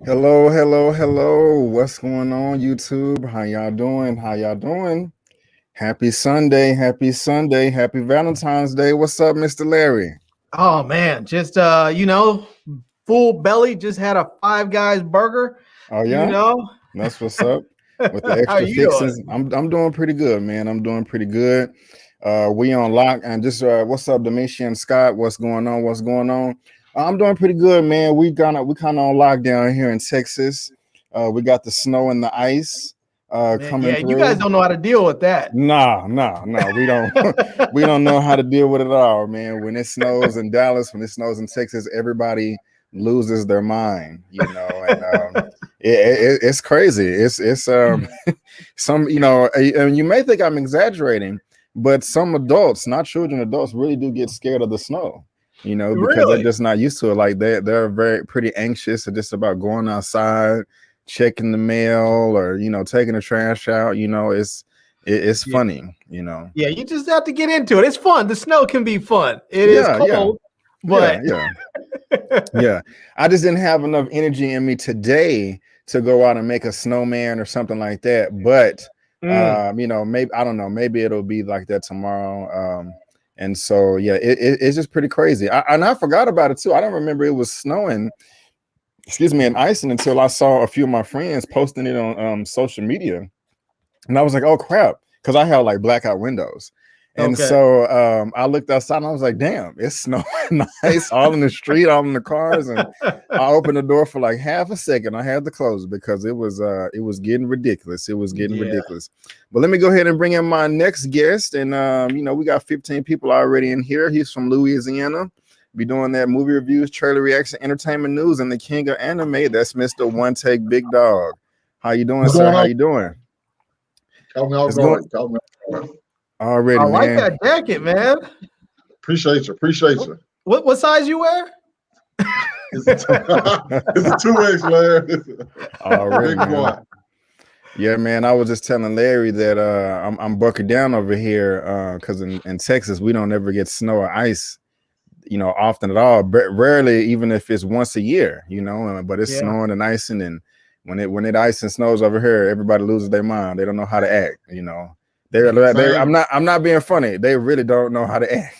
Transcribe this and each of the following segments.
Hello, hello, hello. What's going on, YouTube? How y'all doing? How y'all doing? Happy Sunday, happy Sunday, happy Valentine's Day. What's up, Mr. Larry? Oh man, just full belly. Just had a Five Guys burger. Oh yeah, that's what's up. With the extra fixings, I'm doing pretty good, man. I'm doing pretty good. We on lock and just what's up, Domitian Scott? What's going on? What's going on? I'm doing pretty good, man. We kind of on lockdown here in Texas. We got the snow and the ice coming through. You guys don't know how to deal with that. No, we don't. We don't know how to deal with it at all, man. When it snows in Dallas, when it snows in Texas, everybody loses their mind, you know. And it's crazy. It's some, you know, and you may think I'm exaggerating, but some adults, not children, adults, really do get scared of the snow. You know, because they're just not used to it. Like they're pretty anxious just about going outside, checking the mail, or you know, taking the trash out. You know, it's funny. You know. Yeah, you just have to get into it. It's fun. The snow can be fun. It is cold, but yeah. I just didn't have enough energy in me today to go out and make a snowman or something like that. But you know, maybe I don't know. Maybe it'll be like that tomorrow. And so, yeah, it's just pretty crazy. I forgot about it, too. I don't remember it was snowing, and icing until I saw a few of my friends posting it on social media. And I was like, oh, crap, because I had like blackout windows. And so I looked outside and I was like, damn, it's snowing nice all in the street, all in the cars. And I opened the door for like half a second. I had to close it because it was getting ridiculous. It was getting ridiculous. But let me go ahead and bring in my next guest. And, you know, we got 15 people already in here. He's from Louisiana. Be doing that movie reviews, trailer reaction, entertainment news, and the king of anime. That's Mr. OneTakeBigDog. How you doing, sir? How you doing? Already, I like that jacket, man. Appreciate you. What size you wear? It's a 2X, man. Already, man. Yeah, man. I was just telling Larry that I'm bucking down over here because in Texas we don't ever get snow or ice, you know, often at all. But rarely, even if it's once a year, you know. But it's snowing and icing, and when it ice and snows over here, everybody loses their mind. They don't know how to act, you know. I'm not being funny. They really don't know how to act.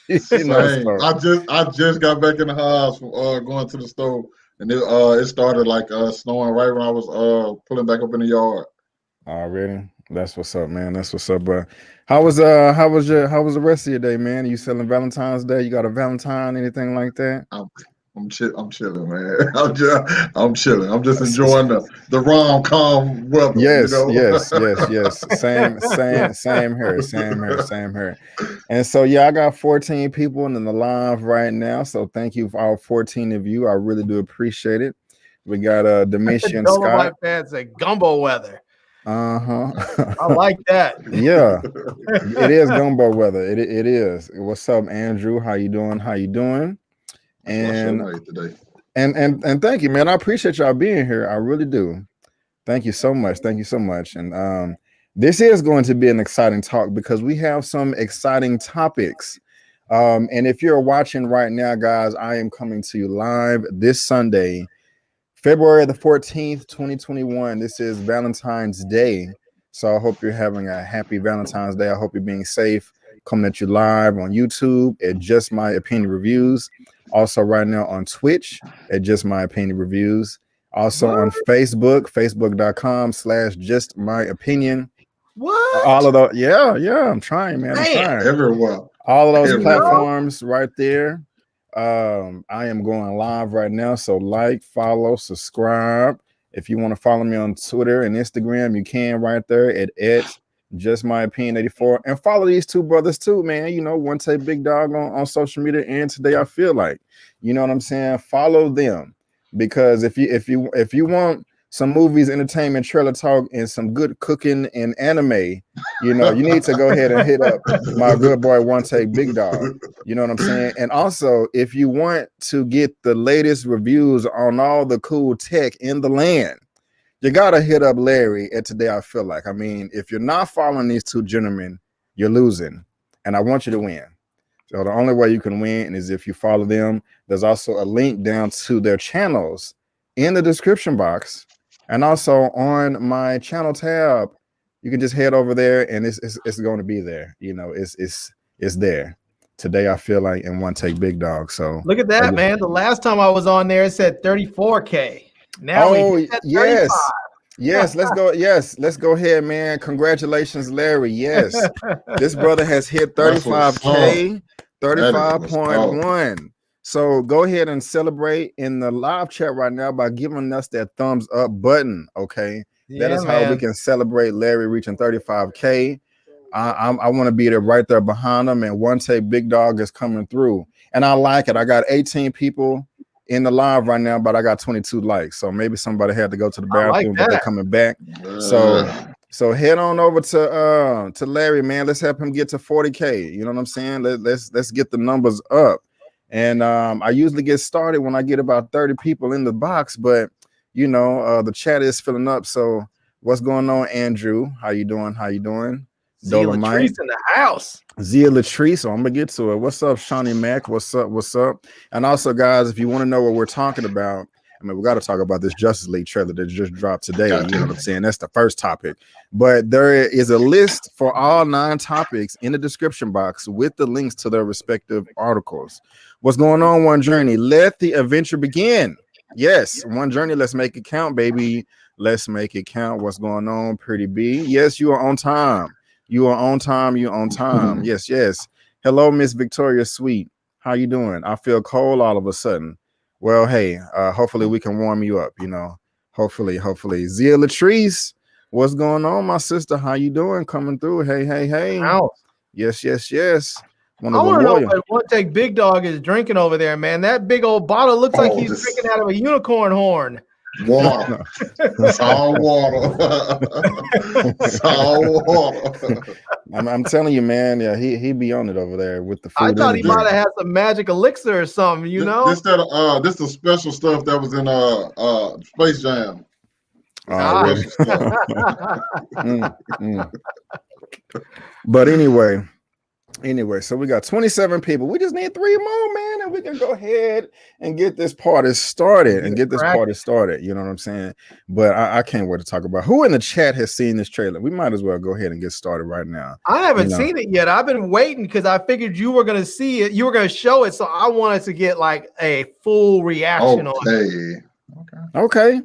You know, I just got back in the house from going to the store, and it started like snowing right when I was pulling back up in the yard. Already, that's what's up, man. That's what's up. But how was the rest of your day, man? Are you selling Valentine's Day? You got a Valentine, anything like that? I'm chilling, man. I'm chilling. I'm just enjoying the rom-com weather. Yes, you know? yes. Same here. And so yeah, I got 14 people in the live right now. So thank you for all 14 of you. I really do appreciate it. We got Domitian Scott. Fans say gumbo weather. I like that. Yeah, it is gumbo weather. It is. What's up, Andrew? How you doing? And thank you, man. I appreciate y'all being here. I really do. Thank you so much. And this is going to be an exciting talk because we have some exciting topics. And if you're watching right now, guys, I am coming to you live this Sunday, February the 14th, 2021. This is Valentine's Day. So I hope you're having a happy Valentine's Day. I hope you're being safe. Coming at you live on YouTube at Just My Opinion Reviews. Also right now on Twitch at Just My Opinion Reviews. Also on Facebook, facebook.com/Just My Opinion. What? All of those. Yeah. I'm trying, man. I'm trying. Everywhere. All of those platforms right there. I am going live right now. So like, follow, subscribe, If you want to follow me on Twitter and Instagram, you can right there at Just My Opinion 84, and follow these two brothers too, man. You know, One Take Big Dog on social media, and Today I Feel Like, you know what I'm saying? Follow them, because if you want some movies, entertainment, trailer talk, and some good cooking and anime, you know, you need to go ahead and hit up my good boy One Take Big Dog. You know what I'm saying? And also, if you want to get the latest reviews on all the cool tech in the land, you gotta hit up Larry at Today I Feel Like. I mean, if you're not following these two gentlemen, you're losing, and I want you to win. So the only way you can win is if you follow them. There's also a link down to their channels in the description box. And also on my channel tab, you can just head over there, and it's going to be there. You know, it's there. Today I Feel Like, and One Take Big Dog. So look at that, man. The last time I was on there, it said 34K. Now yes, let's go. Yes, let's go ahead, man. Congratulations, Larry. Yes, this brother has hit 35K, 35.1. So go ahead and celebrate in the live chat right now by giving us that thumbs up button. Okay, that is how we can celebrate Larry reaching 35K. I want to be there right there behind him, and One Take Big Dog is coming through, and I like it. I got 18 people in the live right now, but I got 22 likes. So maybe somebody had to go to the bathroom, but they're coming back. So head on over to Larry, man. Let's help him get to 40K. You know what I'm saying? Let's get the numbers up. And I usually get started when I get about 30 people in the box, but you know, the chat is filling up. So what's going on, Andrew? How you doing? How you doing? Zia Latrice in the house. Zia Latrice. So I'm gonna get to it. What's up, Shawnee Mac? What's up? What's up? And also, guys, if you want to know what we're talking about, I mean, we got to talk about this Justice League trailer that just dropped today. You know what I'm saying? That's the first topic. But there is a list for all 9 topics in the description box with the links to their respective articles. What's going on, One Journey? Let the adventure begin. Yes, One Journey. Let's make it count, baby. Let's make it count. What's going on, Pretty B? Yes, you are on time. You are on time. You're on time. Yes, yes. Hello, Miss Victoria Sweet. How you doing? I feel cold all of a sudden. Well, hey, hopefully we can warm you up, you know. Hopefully. Zia Latrice, what's going on, my sister? How you doing? Coming through. Hey. Ow. Yes. I want to know what One Take Big Dog is drinking over there, man. That big old bottle looks like he's drinking out of a unicorn horn. Water. Salt water. Salt water. I'm telling you, man. Yeah, he be on it over there with the food. I thought he might have had some magic elixir or something, you know. This the special stuff that was in Space Jam. But anyway, so we got 27 people. We just need 3 more, man, and we can go ahead and get this party started. You know what I'm saying? But I can't wait to talk about who in the chat has seen this trailer. We might as well go ahead and get started right now. I haven't seen it yet. I've been waiting because I figured you were going to see it. You were going to show it, so I wanted to get like a full reaction on it. Okay.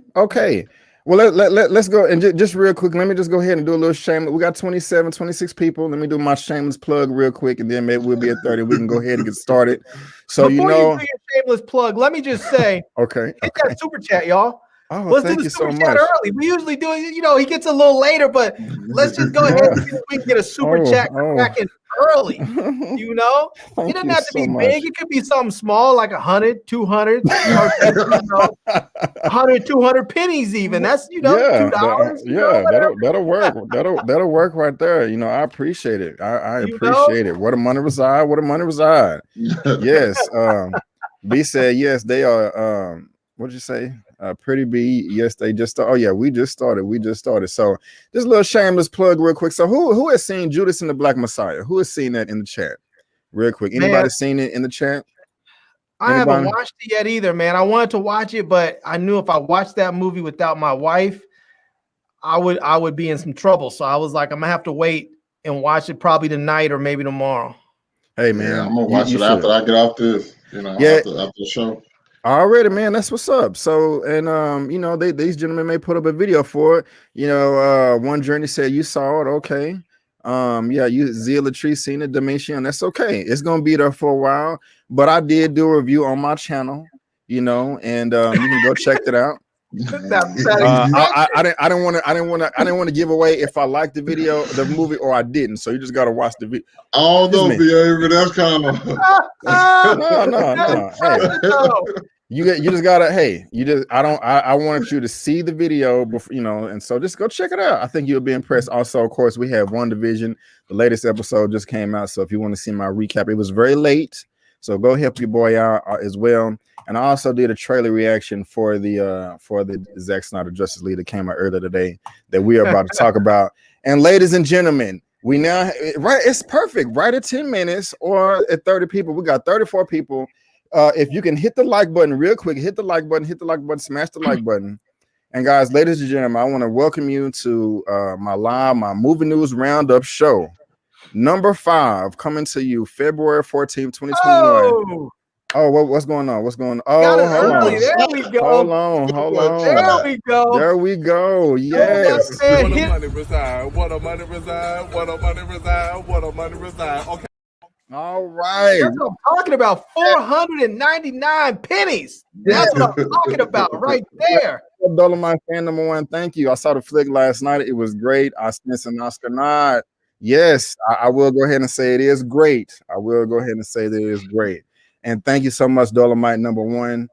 Well, let's go. And just real quick, let me just go ahead and do a little shameless. We got 26 people. Let me do my shameless plug real quick, and then maybe we'll be at 30. We can go ahead and get started. So, before you do your shameless plug, let me just say, hit that super chat, y'all. Oh, let's do the super chat early. We usually do it, you know, he gets a little later, but let's just go ahead and see if we can get a super chat cracking early. You know, it doesn't have to be big. It could be something small, like 100, 200, 100, 200 pennies even. That's, you know, $2. That'll work. That'll work right there. You know, I appreciate it. I appreciate it. Where the money reside. Yes. B said yes, they are. What'd you say? Pretty B, yes, they just we just started. So just a little shameless plug real quick. So who has seen Judas and the Black Messiah? Who has seen that in the chat? Real quick. Anybody seen it in the chat? I haven't watched it yet either, man. I wanted to watch it, but I knew if I watched that movie without my wife, I would be in some trouble. So I was like, I'm gonna have to wait and watch it probably tonight or maybe tomorrow. Hey man, I'm gonna watch it after I get off this, you know, after the show. Already, man, that's what's up. So, and you know, these gentlemen may put up a video for it. You know, One Journey said you saw it, okay. You Zia Latrice seen it, Dimension, that's okay. It's gonna be there for a while, but I did do a review on my channel, you know, and you can go check it out. I didn't want to give away if I liked the movie, or I didn't. So you just gotta watch the video. Oh no, but that's kind of no. Hey, you just gotta. Hey, I wanted you to see the video before, and so just go check it out. I think you'll be impressed. Also, of course, we have WandaVision. The latest episode just came out, so if you want to see my recap, it was very late. So go help your boy out as well. And I also did a trailer reaction for the Zack Snyder Justice League that came out earlier today that we are about to talk about. And ladies and gentlemen, we now it's perfect. Right at 10 minutes or at 30 people. We got 34 people. If you can hit the like button real quick, hit the like button, smash the like button. And guys, ladies and gentlemen, I want to welcome you to my movie news roundup show. Number 5 coming to you February 14th, 2021. Oh, what's going on? What's going on? Oh, hold on. There we go. Hold on. There we go. There we go. Yes. What a money reside. What a money reside. What a money reside. What a money reside. Okay. All right. That's what I'm talking about. 499 pennies. That's what I'm talking about right there. Dolomite fan number 1. Thank you. I saw the flick last night. It was great. I spent an Oscar nod. Yes, I will go ahead and say it is great. I will go ahead and say that it is great. And thank you so much, Dolomite number 1,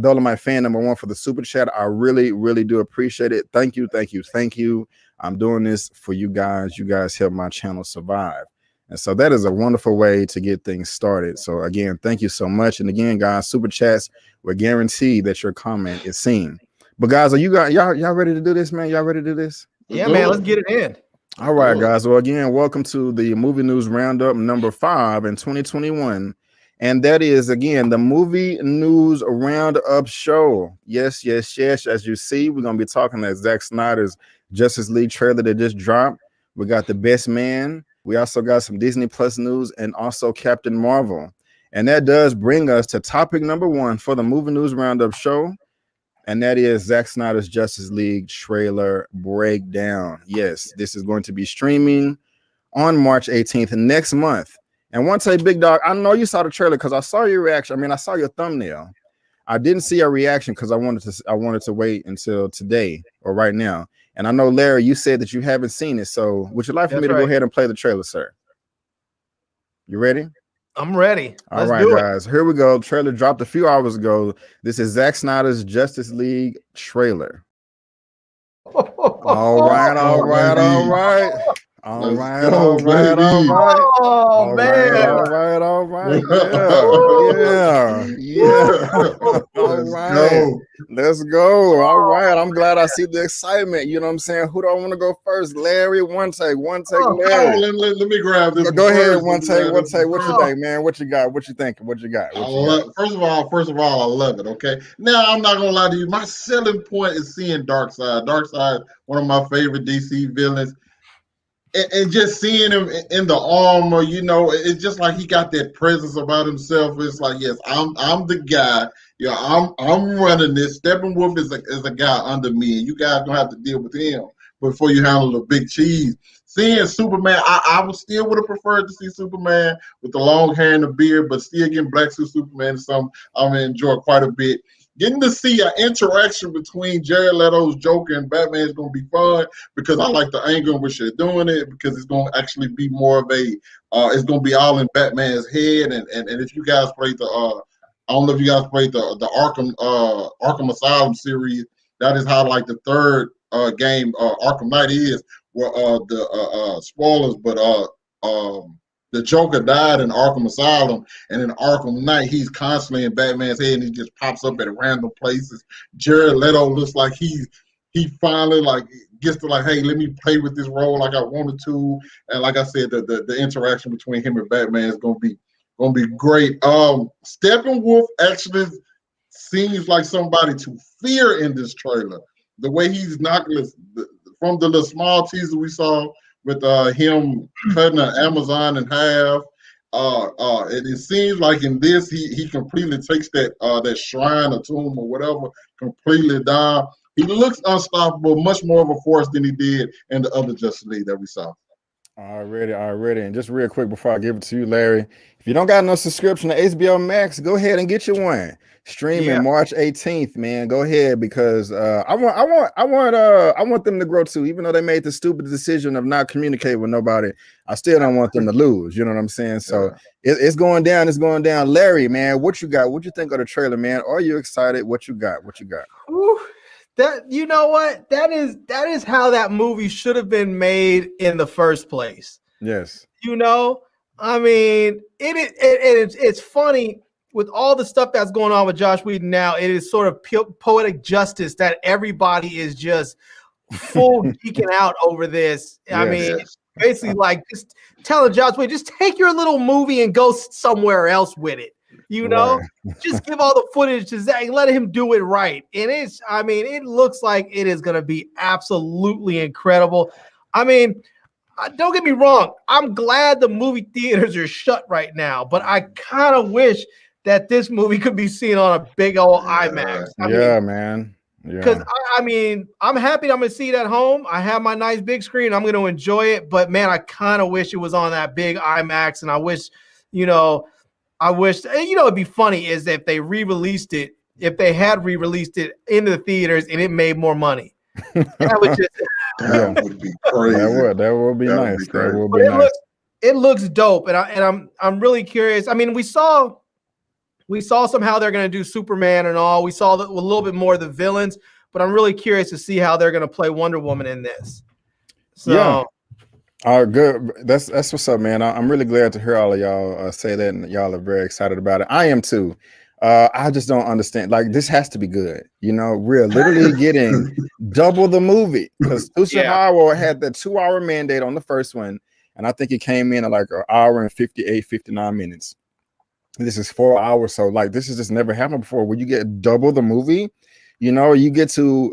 Dolomite fan number 1 for the super chat. I really, really do appreciate it. Thank you. I'm doing this for you guys. You guys help my channel survive. And so that is a wonderful way to get things started. So again, thank you so much. And again, guys, super chats, we're guaranteed that your comment is seen. But guys, are you guys y'all ready to do this, man? Y'all ready to do this? Yeah, man, let's get it in. All right, guys. Well, again, welcome to the movie news roundup number 5 in 2021. And that is, again, the movie news roundup show. Yes. As you see, we're going to be talking about Zack Snyder's Justice League trailer that just dropped. We got The Best Man. We also got some Disney Plus news and also Captain Marvel. And that does bring us to topic number 1 for the movie news roundup show. And that is Zack Snyder's Justice League trailer breakdown. Yes, this is going to be streaming on March 18th next month. And OneTakeBigDog, I know you saw the trailer because I saw your reaction. I mean, I saw your thumbnail. I didn't see your reaction because I wanted to wait until today or right now. And I know, Larry, you said that you haven't seen it. So would you like for me to go ahead and play the trailer, sir? You ready? I'm ready. All right, guys. Here we go. Trailer dropped a few hours ago. This is Zack Snyder's Justice League trailer. All right. All right. Oh, man. Yeah. All right. Let's go. All right. I'm glad I see the excitement. You know what I'm saying? Who do I want to go first? Larry, one take, Larry. Let me grab this. Go ahead, one take. What you think, man? What you got? What you thinking? What you got? First of all, I love it. Okay. Now, I'm not gonna lie to you. My selling point is seeing Darkseid. Darkseid, one of my favorite DC villains. And just seeing him in the armor, it's just like he got that presence about himself. It's like, yes, I'm the guy. I'm running this. Steppenwolf is a guy under me, and you guys don't have to deal with him before you handle the big cheese. Seeing Superman, I would still would have preferred to see Superman with the long hair and the beard, but still getting Black Suit Superman is something I'm gonna enjoy quite a bit. Getting to see an interaction between Jared Leto's Joker and Batman is going to be fun because I like the angle in which they're doing it, because it's going to actually be more of a it's going to be all in Batman's head. And if you guys played I don't know if you guys played the Arkham Asylum series, that is how like the third game Arkham Knight is, where the spoilers, but the Joker died in Arkham Asylum, and in Arkham Knight, he's constantly in Batman's head, and he just pops up at random places. Jared Leto looks like he finally gets to hey, let me play with this role like I wanted to. And like I said, the interaction between him and Batman is gonna be great. Steppenwolf actually seems like somebody to fear in this trailer. The way he's knocking from the little small teaser we saw with him cutting an Amazon in half. And it seems like in this, he completely takes that shrine or tomb or whatever completely down. He looks unstoppable, much more of a force than he did in the other Justice League that we saw. Already. And just real quick before I give it to you, Larry, if you don't got no subscription to HBO Max, go ahead and get you one. Streaming March 18th, man. Go ahead, because I want them to grow too. Even though they made the stupid decision of not communicating with nobody, I still don't want them to lose. You know what I'm saying? So it's going down. It's going down. Larry, man, what you got? What you think of the trailer, man? Are you excited? What you got? Ooh, that, you know what? That is how that movie should have been made in the first place. Yes. You know, I mean, it's funny. With all the stuff that's going on with Josh Whedon now, it is sort of poetic justice that everybody is just full geeking out over this. Yes. I mean, basically like just telling Josh Whedon, just take your little movie and go somewhere else with it. You know, just give all the footage to Zach, let him do it right. And it looks like it is going to be absolutely incredible. I mean, don't get me wrong. I'm glad the movie theaters are shut right now, but I kind of wish that this movie could be seen on a big old IMAX. I mean, man. Because I'm happy I'm gonna see it at home. I have my nice big screen. I'm gonna enjoy it. But man, I kind of wish it was on that big IMAX. And I wish, it'd be funny is if they re-released it, if they had re-released it into the theaters and it made more money. That would be crazy. That would be nice. That would be nice. It looks dope, and I'm really curious. I mean, we saw somehow they're going to do Superman and all. We saw a little bit more of the villains, but I'm really curious to see how they're going to play Wonder Woman in this. So, good. That's what's up, man. I'm really glad to hear all of y'all say that, and y'all are very excited about it. I am too. I just don't understand. Like, this has to be good. We're literally getting double the movie, because Howard had that 2-hour mandate on the first one, and I think it came in at like an hour and 59 minutes. This is 4 hours, so like this has just never happened before. Where you get double the movie, you get to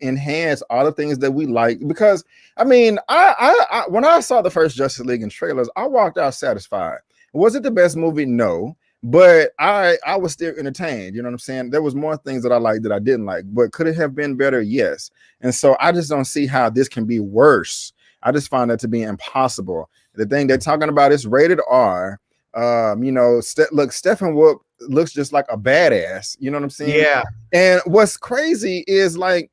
enhance all the things that we like. Because I mean, I when I saw the first Justice League in trailers, I walked out satisfied. Was it the best movie? No, but I was still entertained. You know what I'm saying? There was more things that I liked that I didn't like, but could it have been better? Yes. And so I just don't see how this can be worse. I just find that to be impossible. The thing they're talking about is rated R. Steppenwolf looks just like a badass. You know what I'm saying? Yeah. And what's crazy is like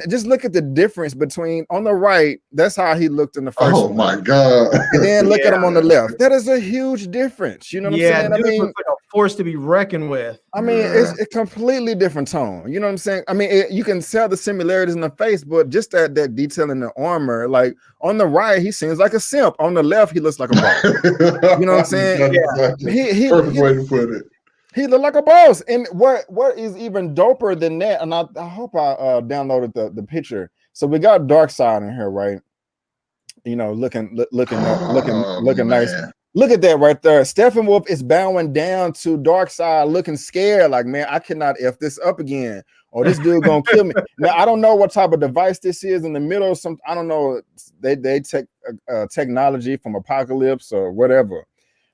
just look at the difference between on the right. That's how he looked in the first. Oh my god! And then look at him on the left. That is a huge difference. You know what I'm saying? I mean, like a force to be reckoned with. I mean, it's a completely different tone. You know what I'm saying? I mean, you can tell the similarities in the face, but just that detail in the armor. Like on the right, he seems like a simp. On the left, he looks like a boss. You know what I'm saying? He perfect way to put it. He looked like a boss. And what is even doper than that? And I hope I downloaded the picture. So we got Darkseid in here, right? Looking nice. Look at that right there. Steppenwolf is bowing down to Darkseid, looking scared. Like, man, I cannot F this up again, or this dude gonna kill me. Now I don't know what type of device this is in the middle. I don't know. They take technology from Apocalypse or whatever.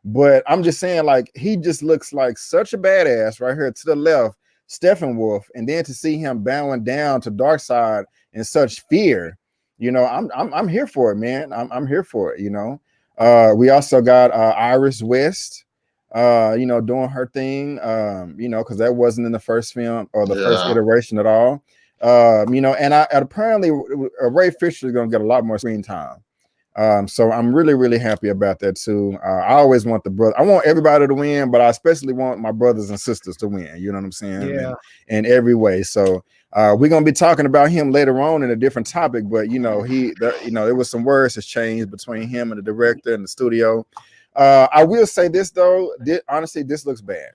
But I'm just saying, like, he just looks like such a badass right here to the left, Steppenwolf, and then to see him bowing down to Darkseid in such fear, I'm here for it, man. I'm here for it. We also got Iris West, doing her thing, because that wasn't in the first film or the first iteration at all. And apparently Ray Fisher is gonna get a lot more screen time. So I'm really, really happy about that too. I always want I want everybody to win, but I especially want my brothers and sisters to win. You know what I'm saying? Yeah. In every way. So we're gonna be talking about him later on in a different topic, but there was some words has changed between him and the director and the studio. I will say this though, honestly, this looks bad.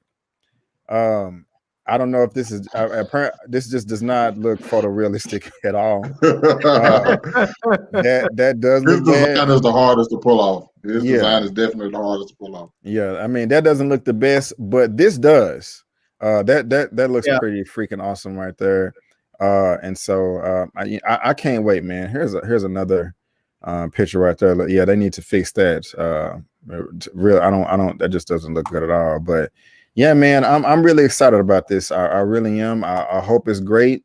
I don't know if this is this just does not look photorealistic at all. That does look bad. This design is the hardest to pull off. This design is definitely the hardest to pull off. Yeah, I mean that doesn't look the best, but this does. That looks pretty freaking awesome right there. And so I can't wait, man. Here's another picture right there. Yeah, they need to fix that. That just doesn't look good at all. But yeah, man, I'm really excited about this. I really am. I hope it's great.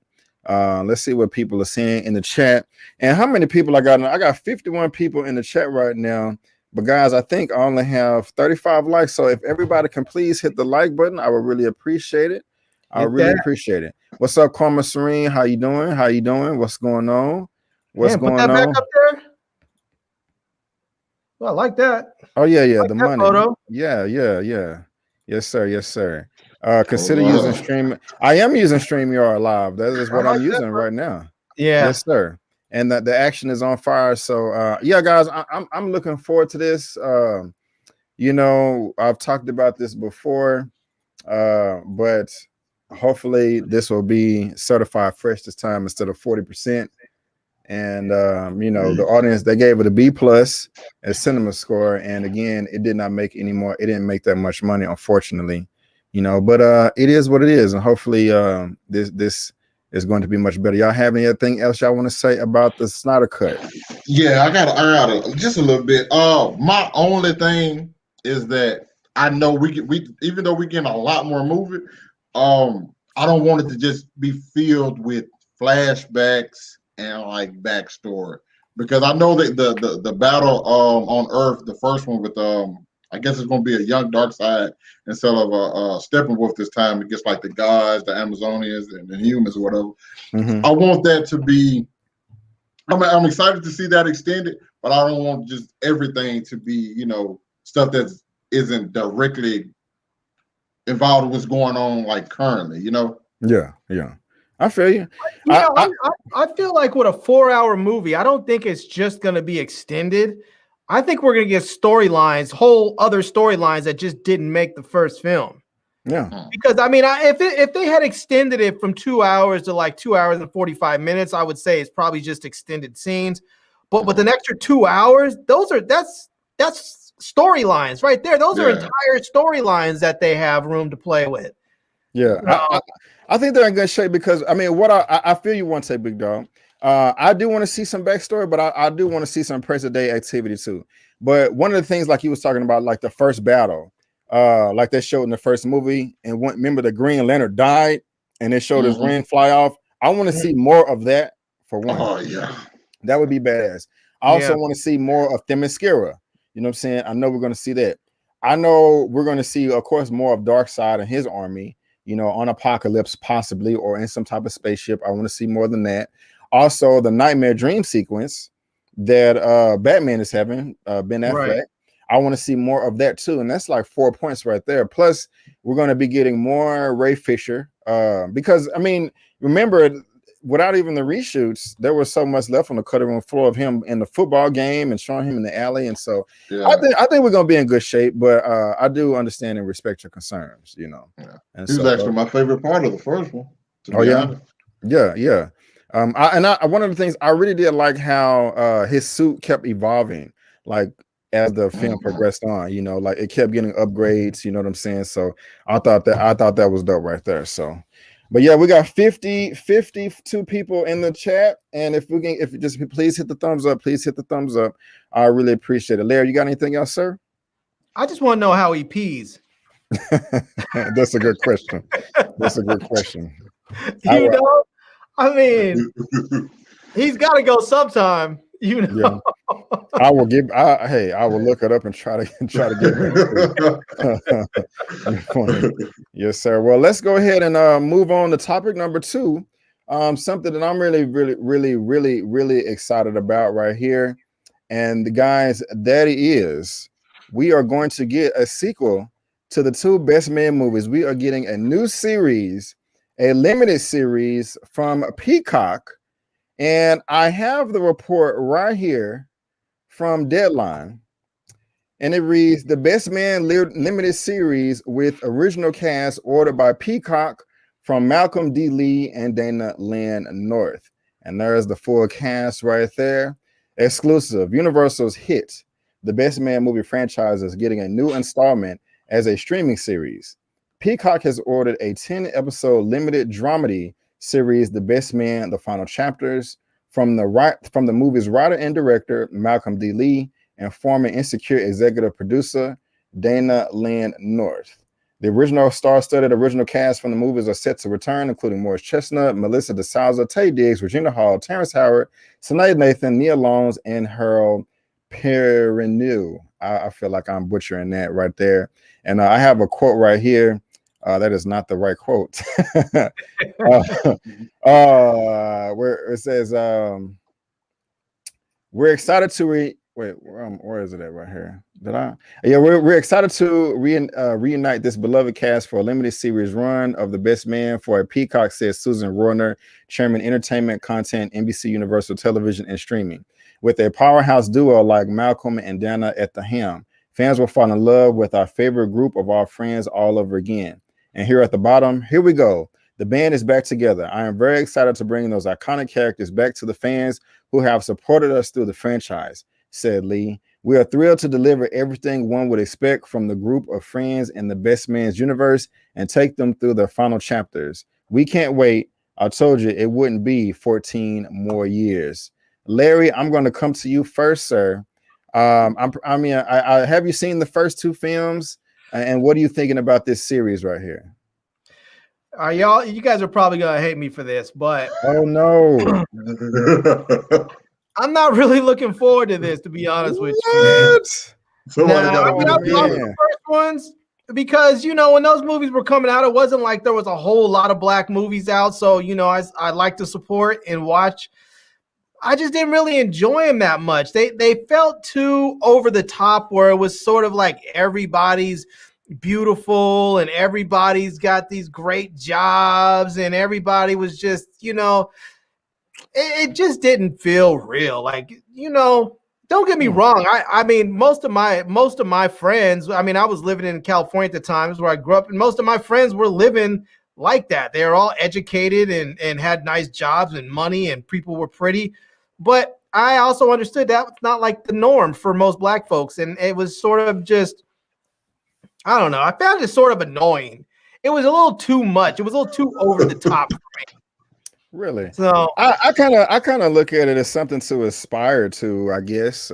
Let's see what people are saying in the chat. And how many people I got? I got 51 people in the chat right now. But guys, I think I only have 35 likes. So if everybody can please hit the like button, I would really appreciate it. I really appreciate it. What's up, Karma Serene? How you doing? How you doing? What's going on? What's going on? Put that back up there. Well, I like that. Oh yeah, yeah. Like the money. Photo. Yeah. Yes, sir. Yes, sir. Consider using Stream. I am using StreamYard Live. That is what I'm using right now. Yeah. Yes, sir. And the action is on fire. So yeah, guys, I'm looking forward to this. You know, I've talked about this before, but hopefully this will be certified fresh this time instead of 40%. And you know, the audience, they gave it a B+ as cinema score, and again, it did not make any more. It didn't make that much money, unfortunately, you know, but it is what it is, and hopefully this is going to be much better. Y'all have anything else y'all want to say about the Snyder Cut? Yeah, I got just a little bit. My only thing is that I know we even though we getting a lot more movie, I don't want it to just be filled with flashbacks and like backstory, because I know that the battle on Earth, the first one with I guess it's going to be a young Darkseid instead of a Steppenwolf this time. It gets like the gods, the Amazonians, and the humans or whatever. I want that to be. I'm excited to see that extended, but I don't want just everything to be, you know, stuff that isn't directly involved with what's going on like currently, you know. Yeah. I feel you. I feel like with a 4-hour movie, I don't think it's just going to be extended. I think we're going to get storylines, whole other storylines that just didn't make the first film. Yeah. Because I mean, if they had extended it from 2 hours to like 2 hours and 45 minutes, I would say it's probably just extended scenes. But with an extra 2 hours, that's storylines right there. Those are entire storylines that they have room to play with. Yeah. You know? I think they're in good shape because I mean, what I feel you want to say, Big Dog. I do want to see some backstory, but I do want to see some present day activity too. But one of the things, like he was talking about, like the first battle, like they showed in the first movie, and remember the Green Lantern died, and they showed his ring fly off. I want to see more of that for one. Oh yeah, that would be badass. I also want to see more of Themyscira. You know what I'm saying? I know we're going to see that. I know we're going to see, of course, more of Darkseid and his army. You know, on Apocalypse possibly, or in some type of spaceship. I want to see more than that. Also, the nightmare dream sequence that Batman is having, Ben Affleck. Right. I want to see more of that too, and that's like 4 points right there. Plus, we're going to be getting more Ray Fisher because I mean, remember, without even the reshoots, there was so much left on the cutting room floor of him in the football game and showing him in the alley, and so I think we're going to be in good shape. But I do understand and respect your concerns, you know. Yeah. And he was actually my favorite part of the first one. Yeah. One of the things I really did like how his suit kept evolving, like as the film progressed on. You know, like it kept getting upgrades. You know what I'm saying? So I thought that was dope right there. So, but yeah, we got 52 people in the chat, and if you just please hit the thumbs up, I really appreciate it. Larry, you got anything else, sir? I just want to know how he pees. That's a good question. You know, I mean, he's got to go sometime. You know, I will look it up and try to get it. Yes, sir. Well, let's go ahead and move on to topic number 2. Something that I'm really excited about right here. And the guys, that is, we are going to get a sequel to the 2 Best Man movies. We are getting a new series, a limited series from Peacock. And I have the report right here from Deadline. And it reads, the Best Man limited series with original cast ordered by Peacock from Malcolm D. Lee and Dana Lynn North. And there's the full cast right there. Exclusive. Universal's hit, the Best Man movie franchise, is getting a new installment as a streaming series. Peacock has ordered a 10-episode limited dramedy series, The Best Man, The Final Chapters, from the movie's writer and director, Malcolm D. Lee, and former Insecure executive producer, Dana Lynn North. The original star-studded original cast from the movies are set to return, including Morris Chestnut, Melissa DeSouza, Tay Diggs, Regina Hall, Terrence Howard, Sinead Nathan, Nia Longs, and Harold Perrineau. I feel like I'm butchering that right there. And I have a quote right here. That is not the right quote. Where it says, we're excited to where is it at right here? We're excited to reunite this beloved cast for a limited series run of The Best Man for a Peacock, says Susan Rohner, Chairman Entertainment Content, NBC Universal Television and Streaming. With a powerhouse duo like Malcolm and Dana at the helm, fans will fall in love with our favorite group of our friends all over again. And here at the bottom, here we go. The band is back together. I am very excited to bring those iconic characters back to the fans who have supported us through the franchise, said Lee. We are thrilled to deliver everything one would expect from the group of friends in the Best Man's universe and take them through their final chapters. We can't wait. I told you it wouldn't be 14 more years. Larry, I'm going to come to you first, sir. I have you seen the first two films? And what are you thinking about this series right here? You guys are probably gonna hate me for this, but oh no. I'm not really looking forward to this, to be honest with you. I watched the first ones because when those movies were coming out, it wasn't like there was a whole lot of black movies out. So I like to support and watch. I just didn't really enjoy them that much. They felt too over the top, where it was sort of like everybody's beautiful and everybody's got these great jobs and everybody was just, it just didn't feel real. Like, don't get me wrong. I mean, most of my friends, I was living in California at the time, is where I grew up, and most of my friends were living like that. They were all educated and had nice jobs and money, and people were pretty. But I also understood that was not like the norm for most black folks. And it was sort of just, I don't know. I found it sort of annoying. It was a little too much. It was a little too over the top for me. Really? So I kind of look at it as something to aspire to, I guess,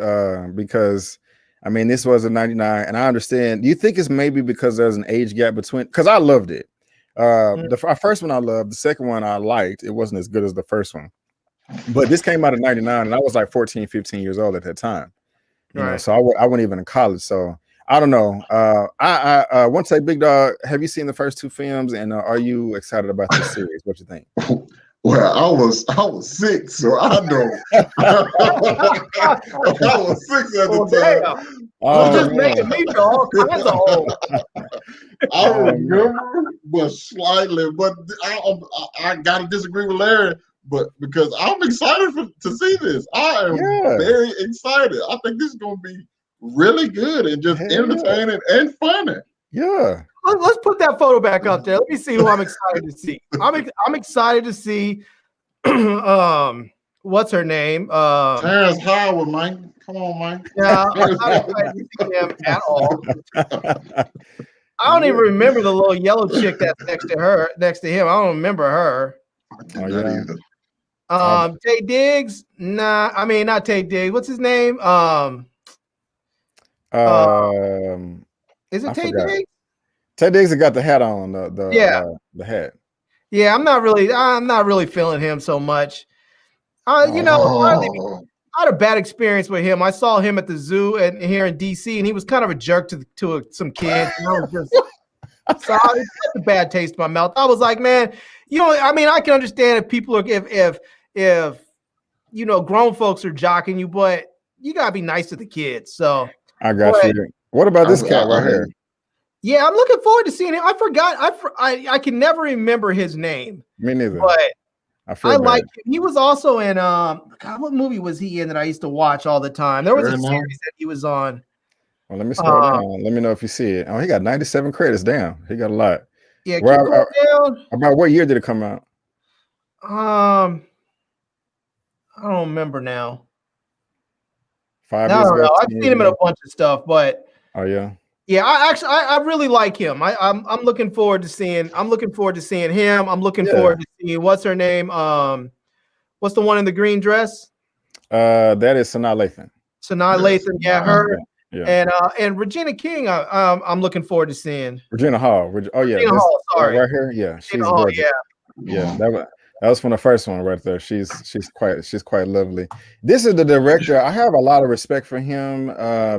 because this was a 99, and I understand. Do you think it's maybe because there's an age gap between? Because I loved it. The first one I loved. The second one I liked. It wasn't as good as the first one. But this came out in 99, and I was like 14, 15 years old at that time. So I wasn't even in college. So I don't know. OneTakeBigDog, have you seen the first two films, and are you excited about this series? What you think? Well, I was 6, so I know. I was 6 at the time. You're just making me feel all kinds of old. I remember, but slightly. But I got to disagree with Larry. But because I'm excited to see this, I am very excited. I think this is going to be really good and just entertaining and funny. Yeah. Let's put that photo back up there. Let me see who I'm excited to see. I'm excited to see. What's her name? Terrence Howard, man. Come on, man. Yeah, I'm not excited to see him at all. I don't even remember the little yellow chick that's next to him. I don't remember her. Tay Diggs? Nah, not Tay Diggs. What's his name? Is it Tay Diggs? Tay Diggs got the hat on. The hat. Yeah, I'm not really feeling him so much. I had a bad experience with him. I saw him at the zoo here in DC, and he was kind of a jerk to some kids. And I was just so it had a bad taste in my mouth. I was like, man, I can understand if people are if grown folks are jocking you, but you gotta be nice to the kids. So I got you. What about this cat right here? Yeah, I'm looking forward to seeing him. I forgot. I can never remember his name. Me neither. But I like him. He was also in what movie was he in that I used to watch all the time? There was a series that he was on. Well, let me scroll down. Let me know if you see it. Oh, he got 97 credits. Damn, he got a lot. Yeah, down. About what year did it come out? I don't remember now. 5 years ago. I've seen him in a bunch of stuff, but oh yeah. Yeah, I really like him. I'm looking forward to seeing. I'm looking forward to seeing him. I'm looking forward to seeing what's her name. What's the one in the green dress? That is Sanaa Lathan. Sanaa Lathan. Yeah, her. Yeah. And Regina King, I'm looking forward to seeing. Regina Hall. Oh yeah, Regina Hall, sorry. Right here. Yeah, she's Hall, gorgeous. Yeah, that was from the first one right there. She's quite lovely. This is the director. I have a lot of respect for him,